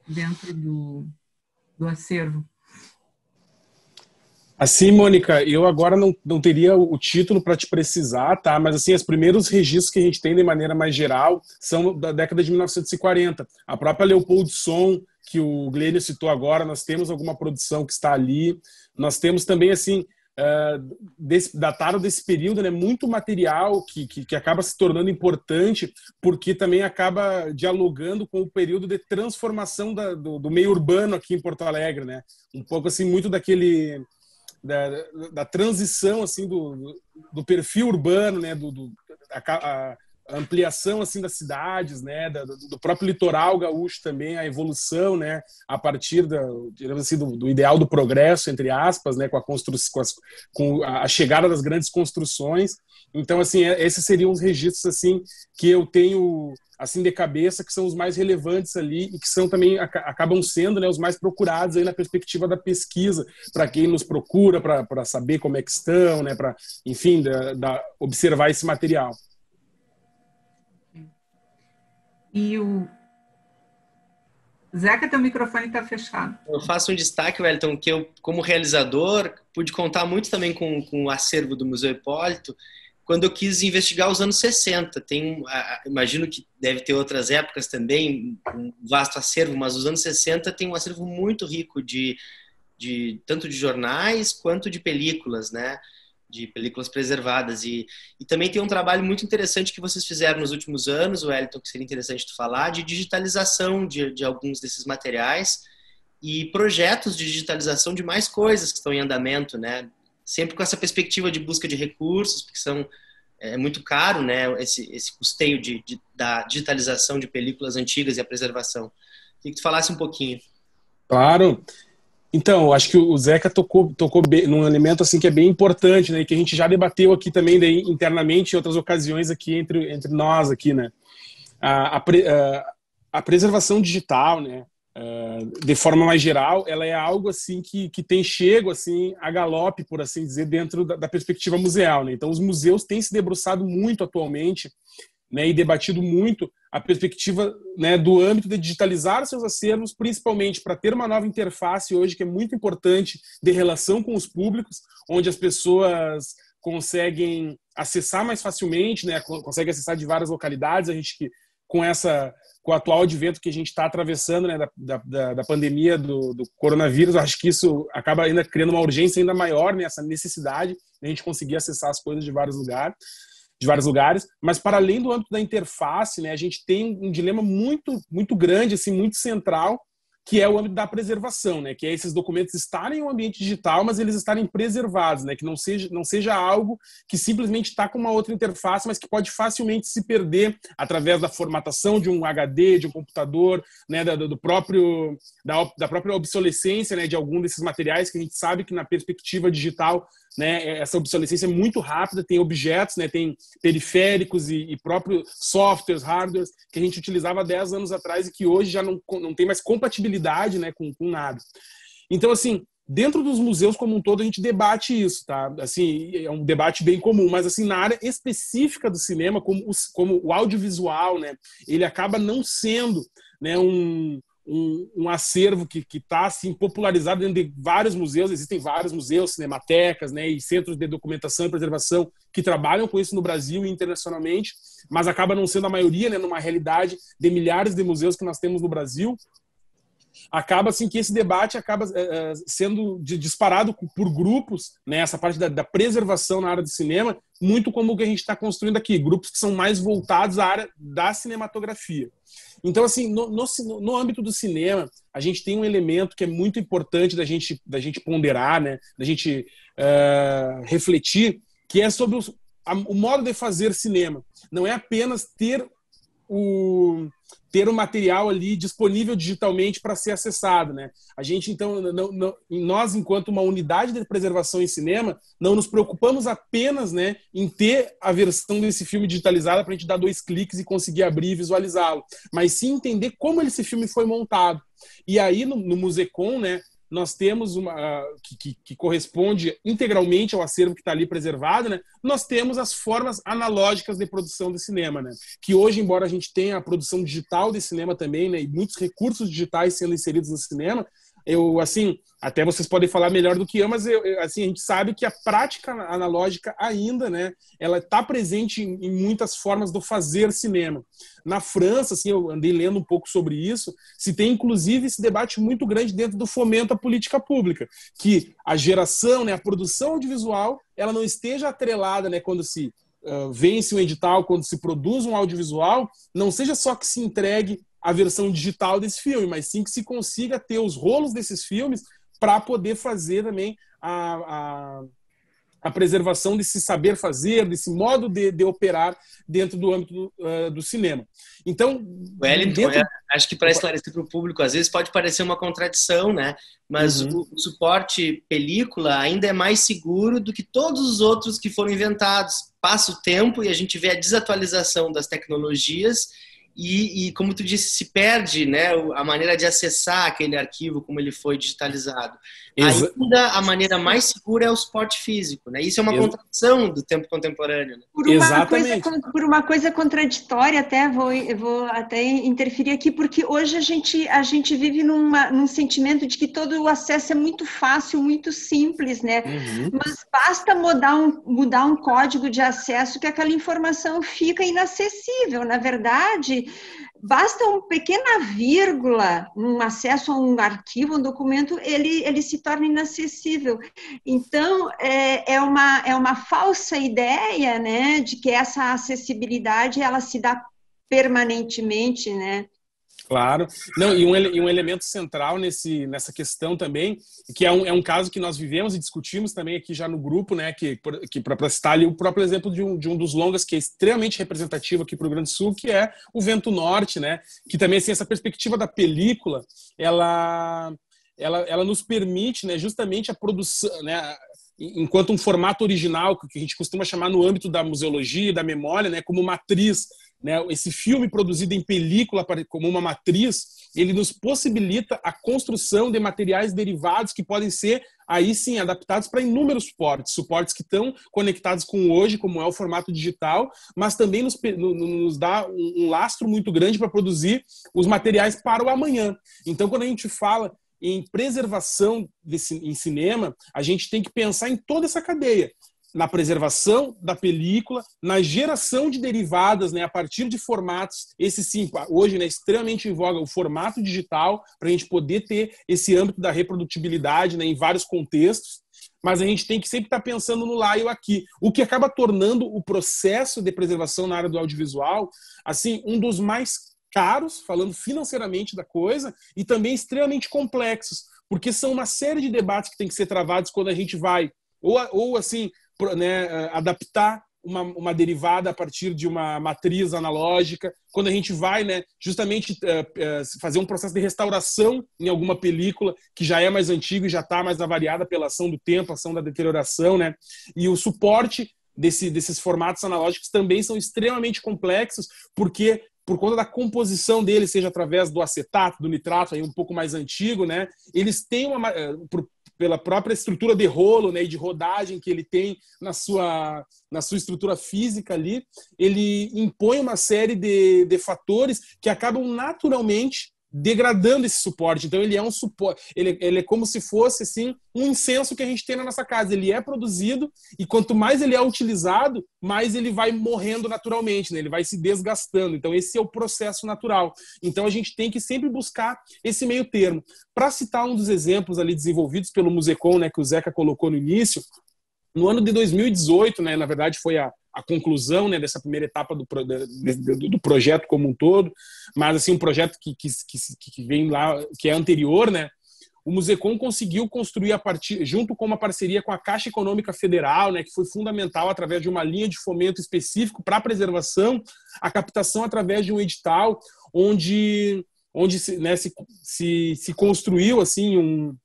dentro do acervo? Assim, Mônica, eu agora não teria o título para te precisar, tá? Mas assim, os primeiros registros que a gente tem de maneira mais geral são da década de 1940. A própria Leopold Som, que o Glênio citou agora, nós temos alguma produção que está ali. Nós temos também, assim, datado desse período, né, muito material que acaba se tornando importante, porque também acaba dialogando com o período de transformação do meio urbano aqui em Porto Alegre, né? Um pouco assim, muito daquele da transição assim do perfil urbano, né, a ampliação assim das cidades, né, do próprio litoral gaúcho também, a evolução, né, a partir digamos assim, do ideal do progresso, entre aspas, né, com a chegada das grandes construções. Então, assim, esses seriam os registros assim que eu tenho assim de cabeça, que são os mais relevantes ali e que são também acabam sendo, né, os mais procurados aí na perspectiva da pesquisa, para quem nos procura, para saber como é que estão, né, para, enfim, observar esse material. E o Zeca, teu microfone está fechado. Eu faço um destaque, Wellington, que eu, como realizador, pude contar muito também com o acervo do Museu Hipólito, quando eu quis investigar os anos 60. Imagino que deve ter outras épocas também, um vasto acervo, mas os anos 60 tem um acervo muito rico tanto de jornais quanto de películas, né? De películas preservadas. E também tem um trabalho muito interessante que vocês fizeram nos últimos anos, Wellington, que seria interessante tu falar, de digitalização de alguns desses materiais e projetos de digitalização de mais coisas que estão em andamento, né? Sempre com essa perspectiva de busca de recursos, porque é muito caro, né, esse custeio da digitalização de películas antigas e a preservação. Queria que tu falasse um pouquinho. Claro. Então, acho que o Zeca tocou bem, num elemento assim que é bem importante, né, que a gente já debateu aqui também daí, internamente em outras ocasiões aqui entre nós aqui, né, a preservação digital, né, de forma mais geral, ela é algo assim que tem chego assim a galope, por assim dizer, dentro da perspectiva museal, né? Então, os museus têm se debruçado muito atualmente, né, e debatido muito a perspectiva, né, do âmbito de digitalizar seus acervos, principalmente para ter uma nova interface hoje que é muito importante de relação com os públicos, onde as pessoas conseguem acessar mais facilmente, né, conseguem acessar de várias localidades. A gente que com o atual advento que a gente está atravessando, né, da pandemia do coronavírus, acho que isso acaba ainda criando uma urgência ainda maior, né, essa necessidade de a gente conseguir acessar as coisas de vários lugares, mas para além do âmbito da interface, né, a gente tem um dilema muito, muito grande, assim, muito central, que é o âmbito da preservação, né, que é esses documentos estarem em um ambiente digital, mas eles estarem preservados, né, que não seja algo que simplesmente está com uma outra interface, mas que pode facilmente se perder através da formatação de um HD, de um computador, né, da própria obsolescência, né, de algum desses materiais que a gente sabe que na perspectiva digital, né, essa obsolescência é muito rápida, tem objetos, né, tem periféricos e próprios softwares, hardwares que a gente utilizava 10 anos atrás e que hoje já não tem mais compatibilidade, né, com nada. Então, assim, dentro dos museus como um todo a gente debate isso, tá? Assim, é um debate bem comum, mas assim, na área específica do cinema, como o audiovisual, né, ele acaba não sendo, né, um acervo que está assim, popularizado dentro de vários museus. Existem vários museus, cinematecas, né, e centros de documentação e preservação que trabalham com isso no Brasil e internacionalmente, mas acaba não sendo a maioria, né, numa realidade de milhares de museus que nós temos no Brasil. Acaba assim que esse debate acaba sendo disparado por grupos, né, essa parte da preservação na área do cinema, muito como o que a gente está construindo aqui, grupos que são mais voltados à área da cinematografia. Então, assim, no âmbito do cinema, a gente tem um elemento que é muito importante da gente ponderar, né, da gente refletir, que é sobre o modo de fazer cinema. Não é apenas ter o material ali disponível digitalmente para ser acessado, né? A gente, então, nós, enquanto uma unidade de preservação em cinema, não nos preocupamos apenas, né, em ter a versão desse filme digitalizada para a gente dar 2 cliques e conseguir abrir e visualizá-lo, mas sim entender como esse filme foi montado. E aí, no Musecom, né, nós temos que corresponde integralmente ao acervo que está ali preservado, né? Nós temos as formas analógicas de produção de cinema, né? Que hoje, embora a gente tenha a produção digital de cinema também, né, e muitos recursos digitais sendo inseridos no cinema, assim, até vocês podem falar melhor do que eu, mas assim, a gente sabe que a prática analógica ainda, né, ela está presente em muitas formas do fazer cinema. Na França, assim, eu andei lendo um pouco sobre isso, se tem inclusive esse debate muito grande dentro do fomento à política pública, que a geração, né, a produção audiovisual, ela não esteja atrelada, né, quando se vence um edital, quando se produz um audiovisual, não seja só que se entregue a versão digital desse filme, mas sim que se consiga ter os rolos desses filmes para poder fazer também a preservação desse saber fazer, desse modo de operar dentro do âmbito do cinema. Então, Wellington, acho que para esclarecer para o público, às vezes pode parecer uma contradição, né? Mas o suporte película ainda é mais seguro do que todos os outros que foram inventados. Passa o tempo e a gente vê a desatualização das tecnologias e como tu disse, se perde, né, a maneira de acessar aquele arquivo como ele foi digitalizado. Ainda a maneira mais segura é o suporte físico, né? Isso é uma contradição do tempo contemporâneo. Né? Por uma coisa contraditória, até vou até interferir aqui, porque hoje a gente vive num sentimento de que todo o acesso é muito fácil, muito simples, né? Mas basta mudar um código de acesso que aquela informação fica inacessível. Na verdade, basta uma pequena vírgula num acesso a um arquivo, um documento, ele se torna inacessível. Então, é uma falsa ideia, né, de que essa acessibilidade ela se dá permanentemente, né? Claro. Não, e um elemento central nessa questão também, que é um caso que nós vivemos e discutimos também aqui já no grupo, né, que para citar ali o próprio exemplo de um dos longas que é extremamente representativo aqui para o Rio Grande do Sul, que é o Vento Norte, né, que também, assim, essa perspectiva da película, ela nos permite, né, justamente a produção, né, enquanto um formato original, que a gente costuma chamar no âmbito da museologia e da memória, né, como matriz, né, esse filme produzido em película como uma matriz, ele nos possibilita a construção de materiais derivados que podem ser, aí sim, adaptados para inúmeros suportes que estão conectados com hoje, como é o formato digital, mas também nos dá um lastro muito grande para produzir os materiais para o amanhã. Então, quando a gente fala em preservação em cinema, a gente tem que pensar em toda essa cadeia. Na preservação da película, na geração de derivadas, né, a partir de formatos, esse sim, hoje, né, extremamente em voga, o formato digital, para a gente poder ter esse âmbito da reprodutibilidade, né, em vários contextos, mas a gente tem que sempre estar pensando no lá e o aqui, o que acaba tornando o processo de preservação na área do audiovisual, assim, um dos mais caros, falando financeiramente da coisa, e também extremamente complexos, porque são uma série de debates que tem que ser travados quando a gente vai, ou assim, né, adaptar uma derivada a partir de uma matriz analógica, quando a gente vai, né, justamente fazer um processo de restauração em alguma película que já é mais antiga e já está mais avariada pela ação do tempo, ação da deterioração, né, e o suporte desses formatos analógicos também são extremamente complexos, porque por conta da composição deles, seja através do acetato, do nitrato, aí um pouco mais antigo, né, eles têm pela própria estrutura de rolo, né, e de rodagem que ele tem na sua estrutura física ali, ele impõe uma série de fatores que acabam naturalmente degradando esse suporte. Então ele é um suporte, ele é como se fosse assim um incenso que a gente tem na nossa casa. Ele é produzido e quanto mais ele é utilizado, mais ele vai morrendo naturalmente, né? Ele vai se desgastando. Então esse é o processo natural. Então a gente tem que sempre buscar esse meio termo. Para citar um dos exemplos ali desenvolvidos pelo Musecom, né, que o Zeca colocou no início, no ano de 2018, né, na verdade foi a conclusão, né, dessa primeira etapa do projeto como um todo, mas assim um projeto que vem lá, que é anterior, né, o Musecom conseguiu construir junto com uma parceria com a Caixa Econômica Federal, né, que foi fundamental através de uma linha de fomento específico para a preservação, a captação através de um edital onde né, se construiu assim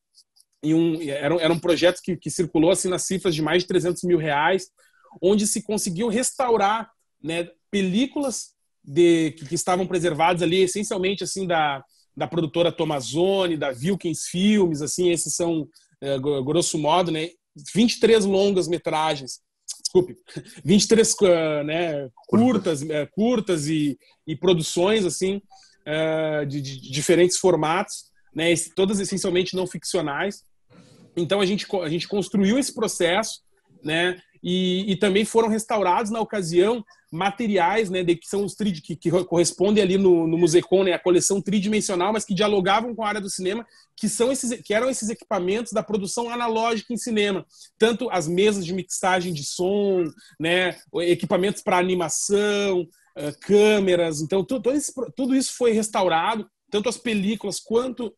era um projeto que circulou assim nas cifras de mais de 300 mil reais, onde se conseguiu restaurar, né, películas que estavam preservadas ali, essencialmente assim da produtora Tomazoni, da Wilkins Filmes, assim, esses são, grosso modo, né, 23 longas metragens, 23 né, curtas e produções assim, de diferentes formatos, né, todas essencialmente não ficcionais. Então a gente construiu esse processo, né, e também foram restaurados na ocasião materiais, né, que são os que correspondem ali no Musecom, né, a coleção tridimensional, mas que dialogavam com a área do cinema, que eram esses equipamentos da produção analógica em cinema, tanto as mesas de mixagem de som, né, equipamentos para animação, câmeras. Então tudo isso foi restaurado, tanto as películas quanto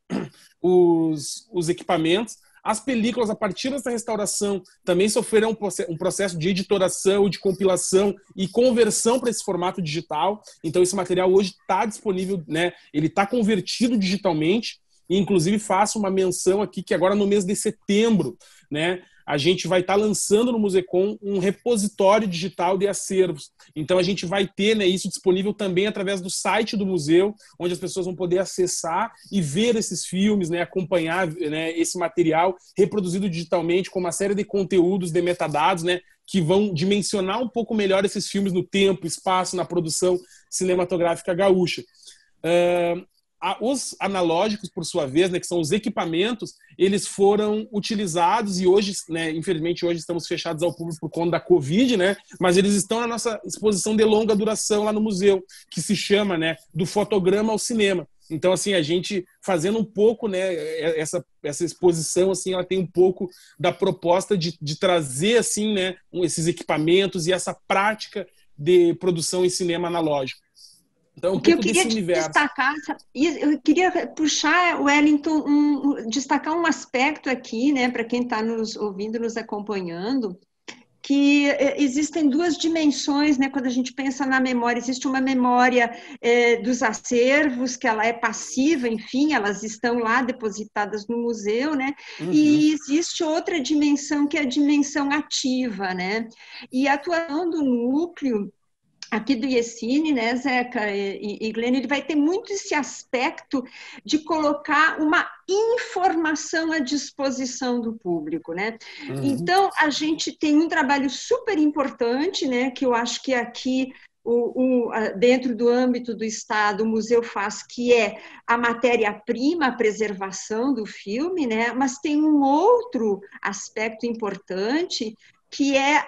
os equipamentos, As películas, a partir dessa restauração, também sofrerão um processo de editoração, de compilação e conversão para esse formato digital. Então, esse material hoje está disponível, né? Ele está convertido digitalmente. E, inclusive, faço uma menção aqui que agora, no mês de setembro, né, a gente vai estar lançando no Musecom um repositório digital de acervos. Então, a gente vai ter, né, isso disponível também através do site do museu, onde as pessoas vão poder acessar e ver esses filmes, né, acompanhar, né, esse material reproduzido digitalmente com uma série de conteúdos, de metadados, né, que vão dimensionar um pouco melhor esses filmes no tempo, espaço, na produção cinematográfica gaúcha. Os analógicos, por sua vez, né, que são os equipamentos, eles foram utilizados e hoje, né, infelizmente, hoje estamos fechados ao público por conta da Covid, né, mas eles estão na nossa exposição de longa duração lá no museu, que se chama, né, Do Fotograma ao Cinema. Então, assim, a gente fazendo um pouco, né, essa exposição, assim, ela tem um pouco da proposta de trazer, assim, né, esses equipamentos e essa prática de produção em cinema analógico. Então, o que eu queria destacar, eu queria puxar, Wellington, destacar um aspecto aqui, né, para quem está nos ouvindo, nos acompanhando, que existem duas dimensões, né, quando a gente pensa na memória. Existe uma memória dos acervos, que ela é passiva, enfim, elas estão lá depositadas no museu, né, e existe outra dimensão, que é a dimensão ativa, né, e a atuação do núcleo aqui do IECine, né, Zeca e Glênio, ele vai ter muito esse aspecto de colocar uma informação à disposição do público, né? Então, a gente tem um trabalho super importante, né, que eu acho que aqui, dentro do âmbito do Estado, o museu faz, que é a matéria-prima, a preservação do filme, né? Mas tem um outro aspecto importante, que é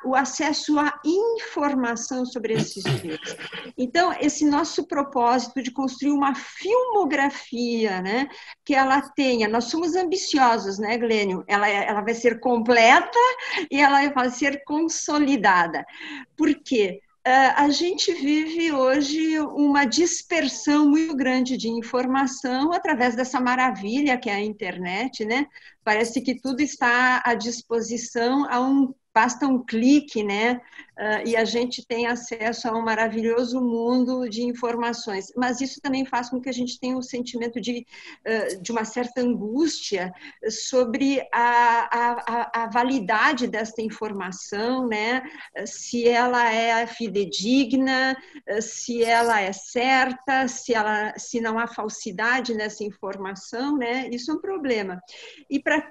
o acesso à informação sobre esses filmes. Então, esse nosso propósito de construir uma filmografia, né, que ela tenha, nós somos ambiciosos, né, Glênio? Ela vai ser completa e ela vai ser consolidada. Por quê? A gente vive hoje uma dispersão muito grande de informação através dessa maravilha que é a internet, né? Parece que tudo está à disposição, basta um clique, né? E a gente tem acesso a um maravilhoso mundo de informações. Mas isso também faz com que a gente tenha um sentimento de uma certa angústia sobre a validade desta informação, né? Se ela é fidedigna, se ela é certa, se não há falsidade nessa informação, né? Isso é um problema. E para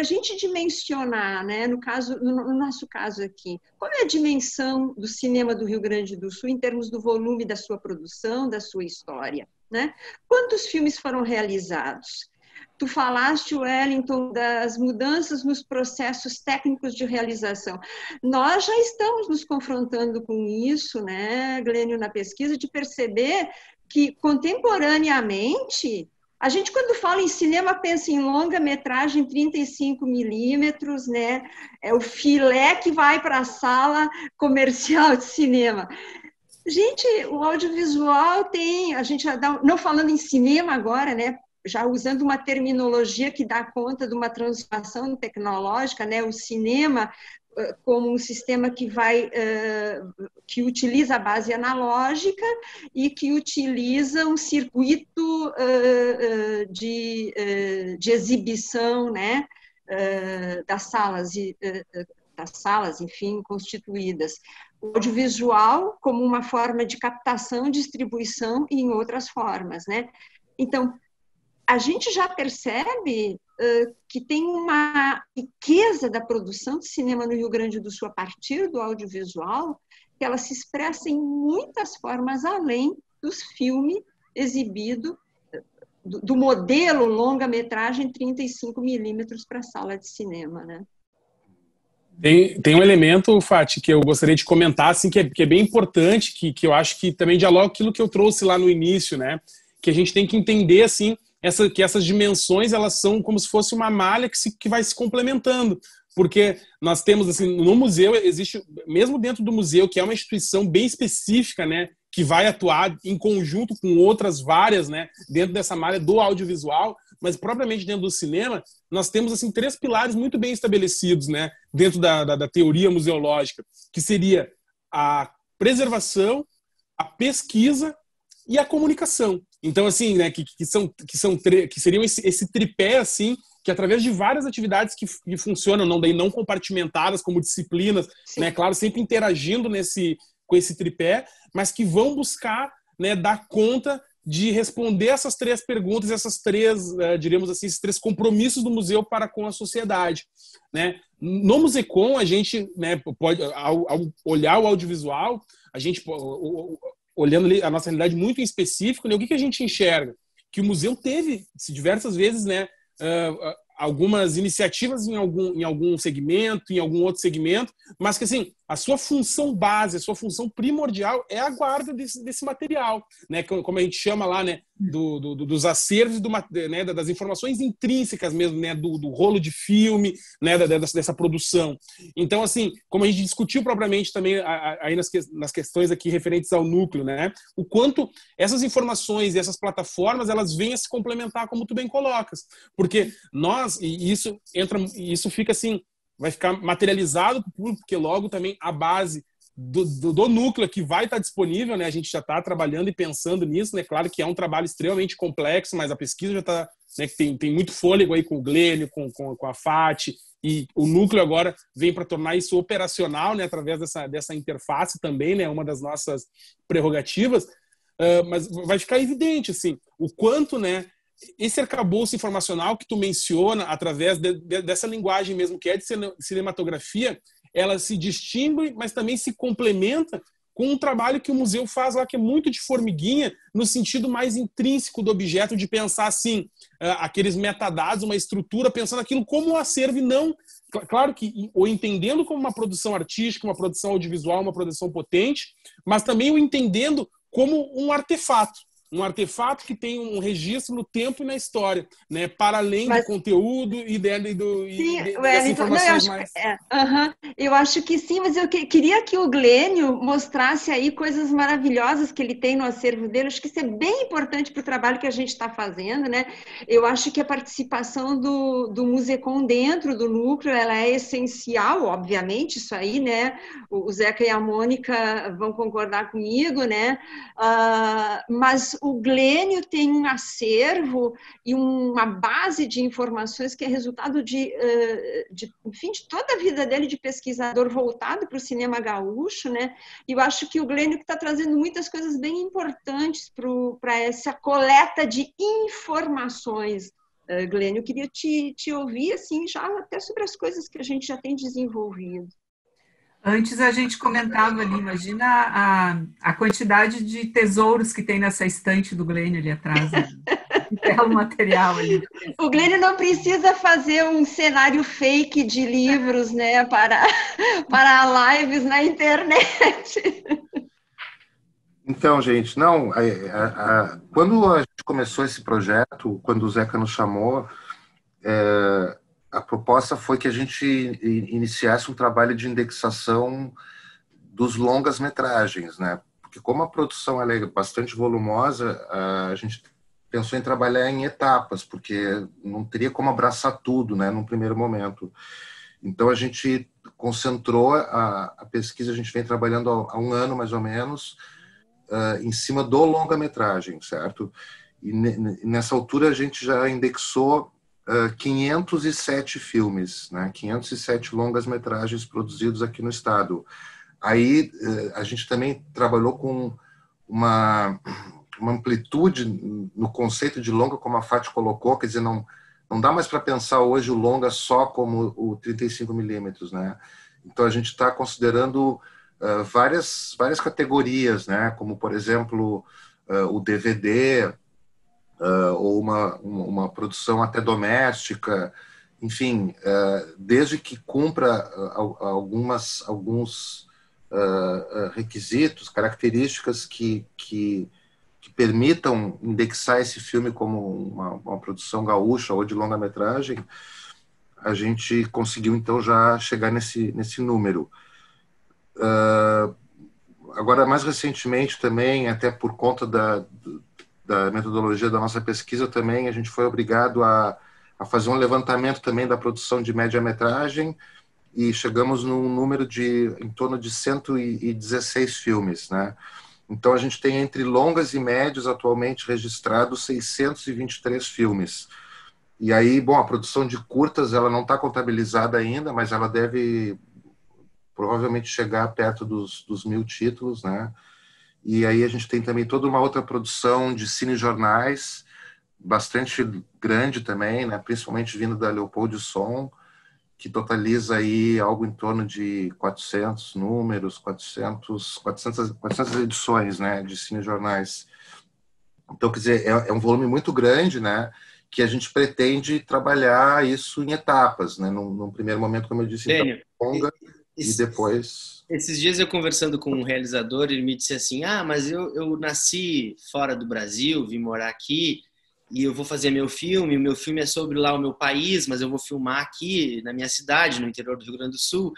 a gente dimensionar, né? No nosso caso aqui, qual é a dimensão do cinema do Rio Grande do Sul em termos do volume da sua produção, da sua história, né? Quantos filmes foram realizados? Tu falaste, Wellington, das mudanças nos processos técnicos de realização. Nós já estamos nos confrontando com isso, né, Glênio, na pesquisa, de perceber que, contemporaneamente, a gente, quando fala em cinema, pensa em longa-metragem 35 milímetros, né? É o filé que vai para a sala comercial de cinema. Gente, o audiovisual tem... A gente já dá, não falando em cinema agora, né? Já usando uma terminologia que dá conta de uma transformação tecnológica, né? O cinema como um sistema que utiliza a base analógica e que utiliza um circuito de exibição, né, das salas, enfim, constituídas. O audiovisual como uma forma de captação, distribuição e em outras formas, né? Então, a gente já percebe que tem uma riqueza da produção de cinema no Rio Grande do Sul a partir do audiovisual, que ela se expressa em muitas formas além dos filmes exibidos, do modelo longa-metragem 35 milímetros para a sala de cinema, né? Tem um elemento, Fati, que eu gostaria de comentar, assim, que é bem importante, que eu acho que também dialoga com aquilo que eu trouxe lá no início, né? Que a gente tem que entender, assim, que essas dimensões, elas são como se fosse uma malha que vai se complementando, porque nós temos, assim, no museu, existe, mesmo dentro do museu, que é uma instituição bem específica, né, que vai atuar em conjunto com outras várias, né, dentro dessa malha do audiovisual, mas propriamente dentro do cinema, nós temos assim 3 pilares muito bem estabelecidos, né, dentro da teoria museológica, que seria a preservação, a pesquisa e a comunicação. Então, assim, né, que seriam esse tripé, assim, que através de várias atividades que funcionam, não compartimentadas como disciplinas, né, claro, sempre interagindo com esse tripé, mas que vão buscar, né, dar conta de responder essas 3 perguntas, diríamos assim, esses 3 compromissos do museu para com a sociedade, né? No Musecom, a gente, né, pode, ao olhar o audiovisual, a gente, olhando a nossa realidade muito em específico, né, o que a gente enxerga? Que o museu teve diversas vezes, né, algumas iniciativas em algum segmento, em algum outro segmento, mas que assim, a sua função base, a sua função primordial é a guarda desse material, né? Como a gente chama lá, né? Dos acervos, né? Das informações intrínsecas mesmo, né? Do rolo de filme, né? Dessa produção. Então, assim, como a gente discutiu propriamente também aí nas questões aqui referentes ao núcleo, né? O quanto essas informações e essas plataformas, elas vêm a se complementar, como tu bem colocas. Porque isso fica assim, vai ficar materializado para o público, porque logo também a base do núcleo que vai estar disponível, né? A gente já está trabalhando e pensando nisso, né? Claro que é um trabalho extremamente complexo, mas a pesquisa já está, né? Tem muito fôlego aí com o Glênio, com a FAT, e o núcleo agora vem para tornar isso operacional, né? Através dessa interface também, né? Uma das nossas prerrogativas, mas vai ficar evidente, assim, o quanto, né? Esse arcabouço informacional que tu menciona, através dessa linguagem mesmo que é de cinematografia, ela se distingue, mas também se complementa com um trabalho que o museu faz lá, que é muito de formiguinha, no sentido mais intrínseco do objeto, de pensar assim, aqueles metadados, uma estrutura, pensando aquilo como um acervo e não, claro que, ou entendendo como uma produção artística, uma produção audiovisual, uma produção potente, mas também o entendendo como um artefato que tem um registro no tempo e na história, né? Para além do conteúdo e dessas informações mais... Eu acho que sim, mas eu queria que o Glênio mostrasse aí coisas maravilhosas que ele tem no acervo dele. Acho que isso é bem importante para o trabalho que a gente está fazendo, né? Eu acho que a participação do Musecom dentro do núcleo, ela é essencial, obviamente, isso aí, né? O Zeca e a Mônica vão concordar comigo, né? Mas o Glênio tem um acervo e uma base de informações que é resultado enfim, de toda a vida dele de pesquisador voltado para o cinema gaúcho, né? E eu acho que o Glênio está trazendo muitas coisas bem importantes para essa coleta de informações. Glênio, eu queria te ouvir assim, já até sobre as coisas que a gente já tem desenvolvido. Antes a gente comentava ali, imagina a quantidade de tesouros que tem nessa estante do Glênio ali atrás, né? Belo material ali. O Glênio não precisa fazer um cenário fake de livros, né, para lives na internet. Então, gente, não, quando a gente começou esse projeto, quando o Zeca nos chamou, a proposta foi que a gente iniciasse um trabalho de indexação dos longas-metragens, né? Porque como a produção ela é bastante volumosa, a gente pensou em trabalhar em etapas, porque não teria como abraçar tudo, né, num primeiro momento. Então a gente concentrou a pesquisa, a gente vem trabalhando há 1 ano mais ou menos, em cima do longa-metragem, certo? E nessa altura a gente já indexou 507 filmes, né? 507 longas-metragens produzidos aqui no estado. Aí a gente também trabalhou com uma amplitude no conceito de longa, como a Fati colocou, quer dizer, não dá mais para pensar hoje o longa só como o 35 milímetros, né? Então a gente está considerando várias categorias, né? Como, por exemplo, o DVD, ou uma produção até doméstica, enfim, desde que cumpra alguns requisitos, características que permitam indexar esse filme como uma produção gaúcha ou de longa-metragem, a gente conseguiu, então, já chegar nesse número. Agora, mais recentemente também, até por conta da metodologia da nossa pesquisa também, a gente foi obrigado a fazer um levantamento também da produção de média-metragem e chegamos num número de em torno de 116 filmes, né? Então, a gente tem entre longas e médios atualmente registrados 623 filmes. E aí, bom, a produção de curtas ela não está contabilizada ainda, mas ela deve provavelmente chegar perto dos 1.000 títulos, né? E aí a gente tem também toda uma outra produção de cinejornais, bastante grande também, né? Principalmente vindo da Leopoldson, que totaliza aí algo em torno de 400 números, 400 edições, né, de cinejornais. Então, quer dizer, é um volume muito grande, né, que a gente pretende trabalhar isso em etapas, né, num primeiro momento, como eu disse, então, longa, e depois... Esses dias eu conversando com um realizador, ele me disse assim, mas eu nasci fora do Brasil, vim morar aqui, e eu vou fazer meu filme é sobre lá o meu país, mas eu vou filmar aqui na minha cidade, no interior do Rio Grande do Sul,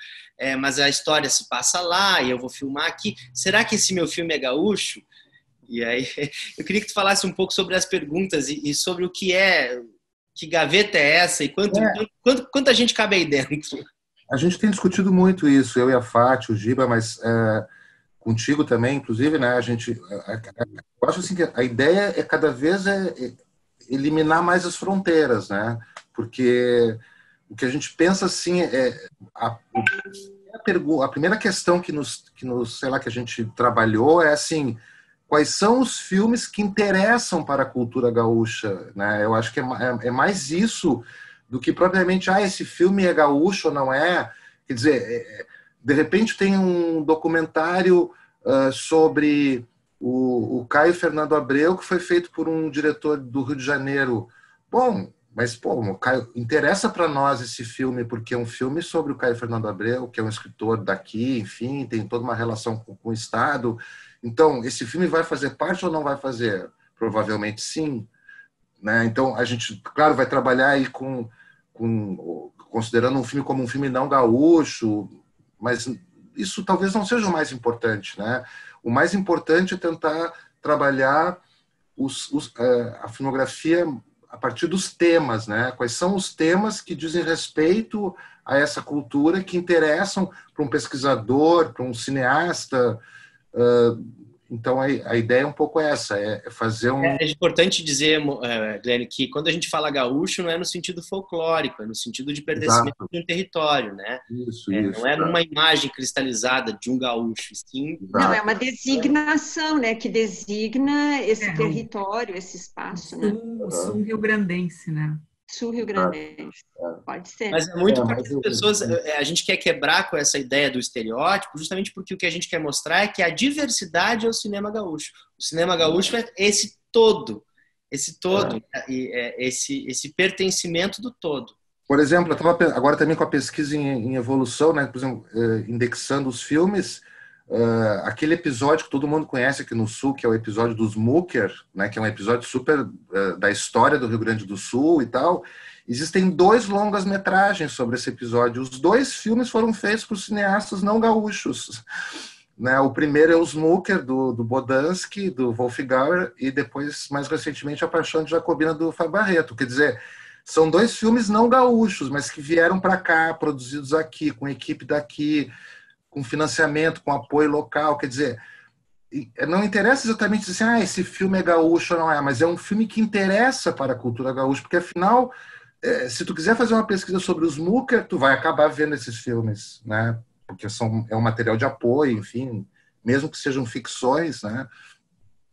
mas a história se passa lá e eu vou filmar aqui. Será que esse meu filme é gaúcho? E aí eu queria que tu falasse um pouco sobre as perguntas e sobre o que que gaveta é essa e quanta gente cabe aí dentro. A gente tem discutido muito isso, eu e a Fati, o Giba, mas contigo também, inclusive, né? Eu acho assim que a ideia é cada vez eliminar mais as fronteiras, né? Porque o que a gente pensa assim a primeira questão que sei lá, que a gente trabalhou é assim, quais são os filmes que interessam para a cultura gaúcha, né? Eu acho que é mais isso do que propriamente esse filme é gaúcho ou não é. Quer dizer, de repente tem um documentário sobre o Caio Fernando Abreu, que foi feito por um diretor do Rio de Janeiro. Bom, mas o Caio, interessa para nós esse filme, porque é um filme sobre o Caio Fernando Abreu, que é um escritor daqui, enfim, tem toda uma relação com o Estado. Então, esse filme vai fazer parte ou não vai fazer? Provavelmente sim. Né? Então, a gente, claro, vai trabalhar aí considerando um filme como um filme não gaúcho, mas isso talvez não seja o mais importante, né? O mais importante é tentar trabalhar a filmografia a partir dos temas, né? Quais são os temas que dizem respeito a essa cultura, que interessam para um pesquisador, para um cineasta. Então, a ideia é um pouco essa, é fazer um... É importante dizer, Glenn, que quando a gente fala gaúcho, não é no sentido folclórico, é no sentido de pertencimento de um território, né? Isso, não é numa imagem cristalizada de um gaúcho, sim. Não, é uma designação, né? Que designa esse território, esse espaço, né? O sul rio-grandense, né? Sul rio-grandense, pode ser. Mas é muito porque as pessoas, a gente quer quebrar com essa ideia do estereótipo, justamente porque o que a gente quer mostrar é que a diversidade é o cinema gaúcho. O cinema gaúcho é esse todo, esse pertencimento do todo. Por exemplo, eu estava agora também com a pesquisa em evolução, né? Por exemplo, indexando os filmes, aquele episódio que todo mundo conhece aqui no Sul, que é o episódio dos Mooker, né? Que é um episódio super da história do Rio Grande do Sul e tal. Existem 2 longas-metragens sobre esse episódio. Os 2 filmes foram feitos por cineastas não gaúchos. Né? O primeiro é Os Mooker, do Bodansky, do Wolfgauer, e depois, mais recentemente, A Paixão de Jacobina, do Fábio Barreto. Quer dizer, são 2 filmes não gaúchos, mas que vieram para cá, produzidos aqui, com equipe daqui, com financiamento, com apoio local. Quer dizer, não interessa exatamente dizer assim, esse filme é gaúcho ou não é, mas é um filme que interessa para a cultura gaúcha, porque afinal, se tu quiser fazer uma pesquisa sobre os Mooker, tu vai acabar vendo esses filmes, né? Porque é um material de apoio, enfim, mesmo que sejam ficções, né?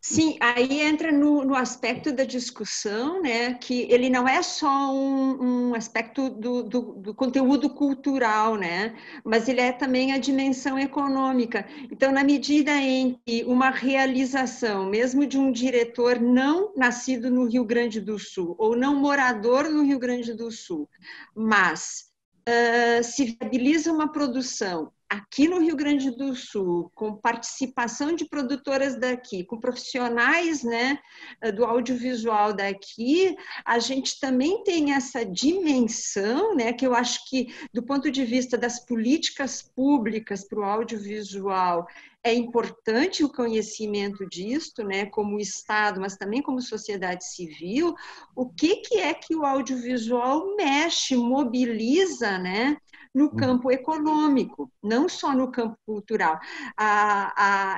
Sim, aí entra no aspecto da discussão, né, que ele não é só um aspecto do conteúdo cultural, né, mas ele é também a dimensão econômica. Então, na medida em que uma realização, mesmo de um diretor não nascido no Rio Grande do Sul, ou não morador no Rio Grande do Sul, mas se viabiliza uma produção aqui no Rio Grande do Sul, com participação de produtoras daqui, com profissionais, né, do audiovisual daqui, a gente também tem essa dimensão, né, que eu acho que, do ponto de vista das políticas públicas para o audiovisual, é importante o conhecimento disto, né, como Estado, mas também como sociedade civil. O que é que o audiovisual mexe, mobiliza, né, no campo econômico, não só no campo cultural.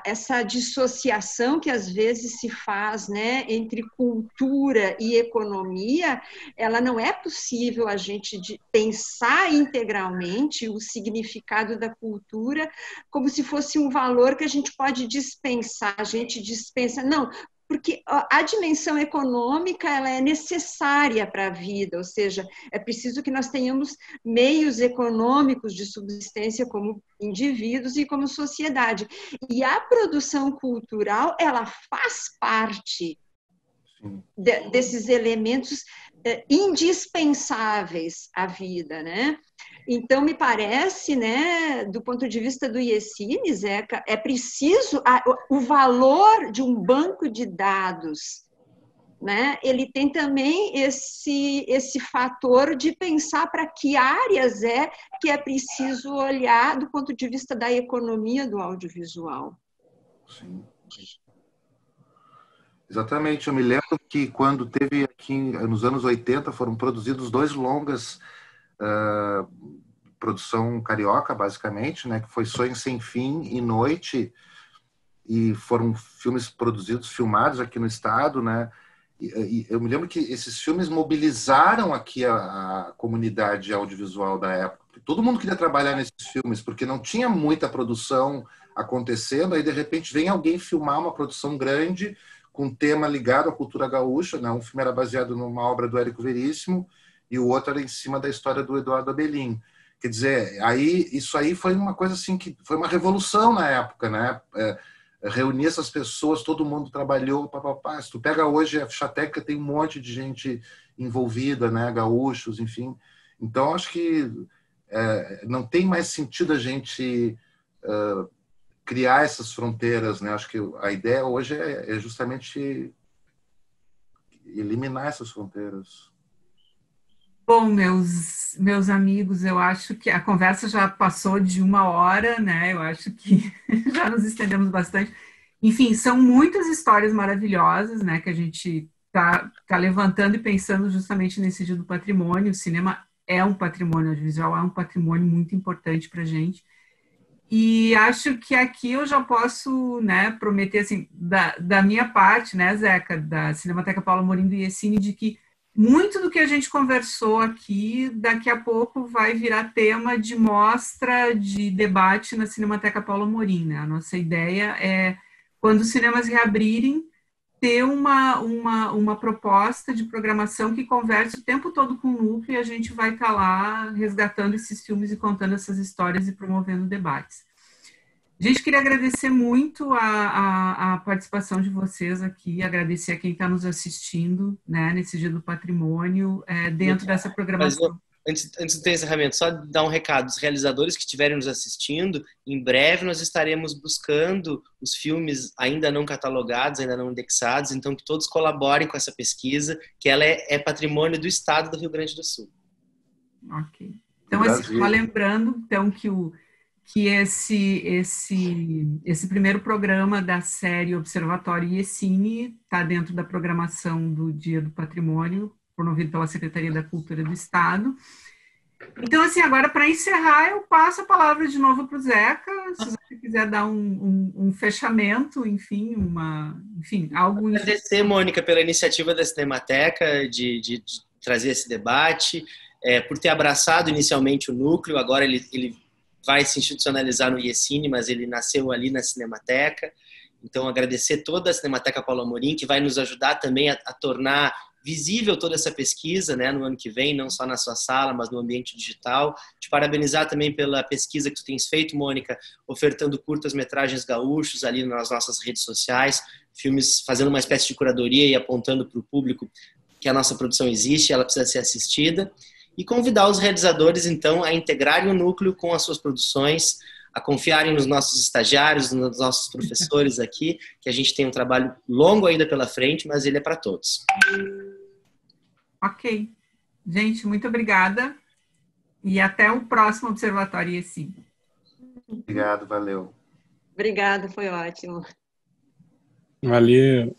Essa dissociação que às vezes se faz, né, entre cultura e economia, ela não é possível a gente pensar integralmente o significado da cultura como se fosse um valor que a gente pode dispensar, a gente dispensa, não, porque a dimensão econômica ela é necessária para a vida, ou seja, é preciso que nós tenhamos meios econômicos de subsistência como indivíduos e como sociedade. E a produção cultural, ela faz parte desses elementos indispensáveis à vida, né? Então, me parece, né, do ponto de vista do IECine, Zeca, é preciso o valor de um banco de dados, né? Ele tem também esse fator de pensar para que áreas que é preciso olhar do ponto de vista da economia do audiovisual. Sim. Exatamente, eu me lembro que quando teve aqui, nos anos 80, foram produzidos 2 longas, produção carioca, basicamente, né, que foi Sonho Sem Fim e Noite, e foram filmes produzidos, filmados aqui no estado, né, e eu me lembro que esses filmes mobilizaram aqui a comunidade audiovisual da época. Todo mundo queria trabalhar nesses filmes, porque não tinha muita produção acontecendo, aí de repente vem alguém filmar uma produção grande, com um tema ligado à cultura gaúcha, né? Um filme era baseado numa obra do Érico Veríssimo e o outro era em cima da história do Eduardo Abelim. Quer dizer, isso aí foi uma coisa assim que foi uma revolução na época, né? Reunir essas pessoas, todo mundo trabalhou, papapá. Se tu pega hoje a ficha técnica, tem um monte de gente envolvida, né? Gaúchos, enfim. Então, acho que não tem mais sentido a gente criar essas fronteiras, né? Acho que a ideia hoje é justamente eliminar essas fronteiras. Bom, meus amigos, eu acho que a conversa já passou de 1 hora, né? Eu acho que já nos estendemos bastante. Enfim, são muitas histórias maravilhosas, né? Que a gente tá levantando e pensando justamente nesse Dia do Patrimônio. O cinema é um patrimônio audiovisual, é um patrimônio muito importante para a gente. E acho que aqui eu já posso, né, prometer, assim, da minha parte, né, Zeca, da Cinemateca Paulo Amorim do IECine, de que muito do que a gente conversou aqui, daqui a pouco vai virar tema de mostra, de debate na Cinemateca Paulo Amorim, né? A nossa ideia é, quando os cinemas reabrirem, ter uma proposta de programação que converse o tempo todo com o núcleo, e a gente vai estar lá resgatando esses filmes e contando essas histórias e promovendo debates. A gente queria agradecer muito a participação de vocês aqui, agradecer a quem está nos assistindo, né, nesse Dia do Patrimônio, dentro dessa programação. Antes do encerramento, só dar um recado. Os realizadores que estiverem nos assistindo, em breve nós estaremos buscando os filmes ainda não catalogados, ainda não indexados, então que todos colaborem com essa pesquisa, que ela é patrimônio do Estado do Rio Grande do Sul. Ok. Então, só lembrando então, que esse primeiro programa da série Observatório IECine está dentro da programação do Dia do Patrimônio, promovido pela Secretaria da Cultura do Estado. Então, assim, agora, para encerrar, eu passo a palavra de novo para o Zeca, se você quiser dar um fechamento, enfim, algo... Agradecer, Mônica, pela iniciativa da Cinemateca de trazer esse debate, por ter abraçado inicialmente o núcleo, agora ele vai se institucionalizar no IECine, mas ele nasceu ali na Cinemateca. Então, agradecer toda a Cinemateca Paulo Amorim, que vai nos ajudar também a tornar visível toda essa pesquisa, né, no ano que vem, não só na sua sala, mas no ambiente digital. Te parabenizar também pela pesquisa que tu tens feito, Mônica, ofertando curtas-metragens gaúchos ali nas nossas redes sociais, filmes fazendo uma espécie de curadoria e apontando para o público que a nossa produção existe, ela precisa ser assistida. E convidar os realizadores, então, a integrarem o núcleo com as suas produções, a confiarem nos nossos estagiários, nos nossos professores aqui, que a gente tem um trabalho longo ainda pela frente, mas ele é para todos. Ok. Gente, muito obrigada e até o próximo Observatório IESIM. Obrigado, valeu. Obrigada, foi ótimo. Valeu.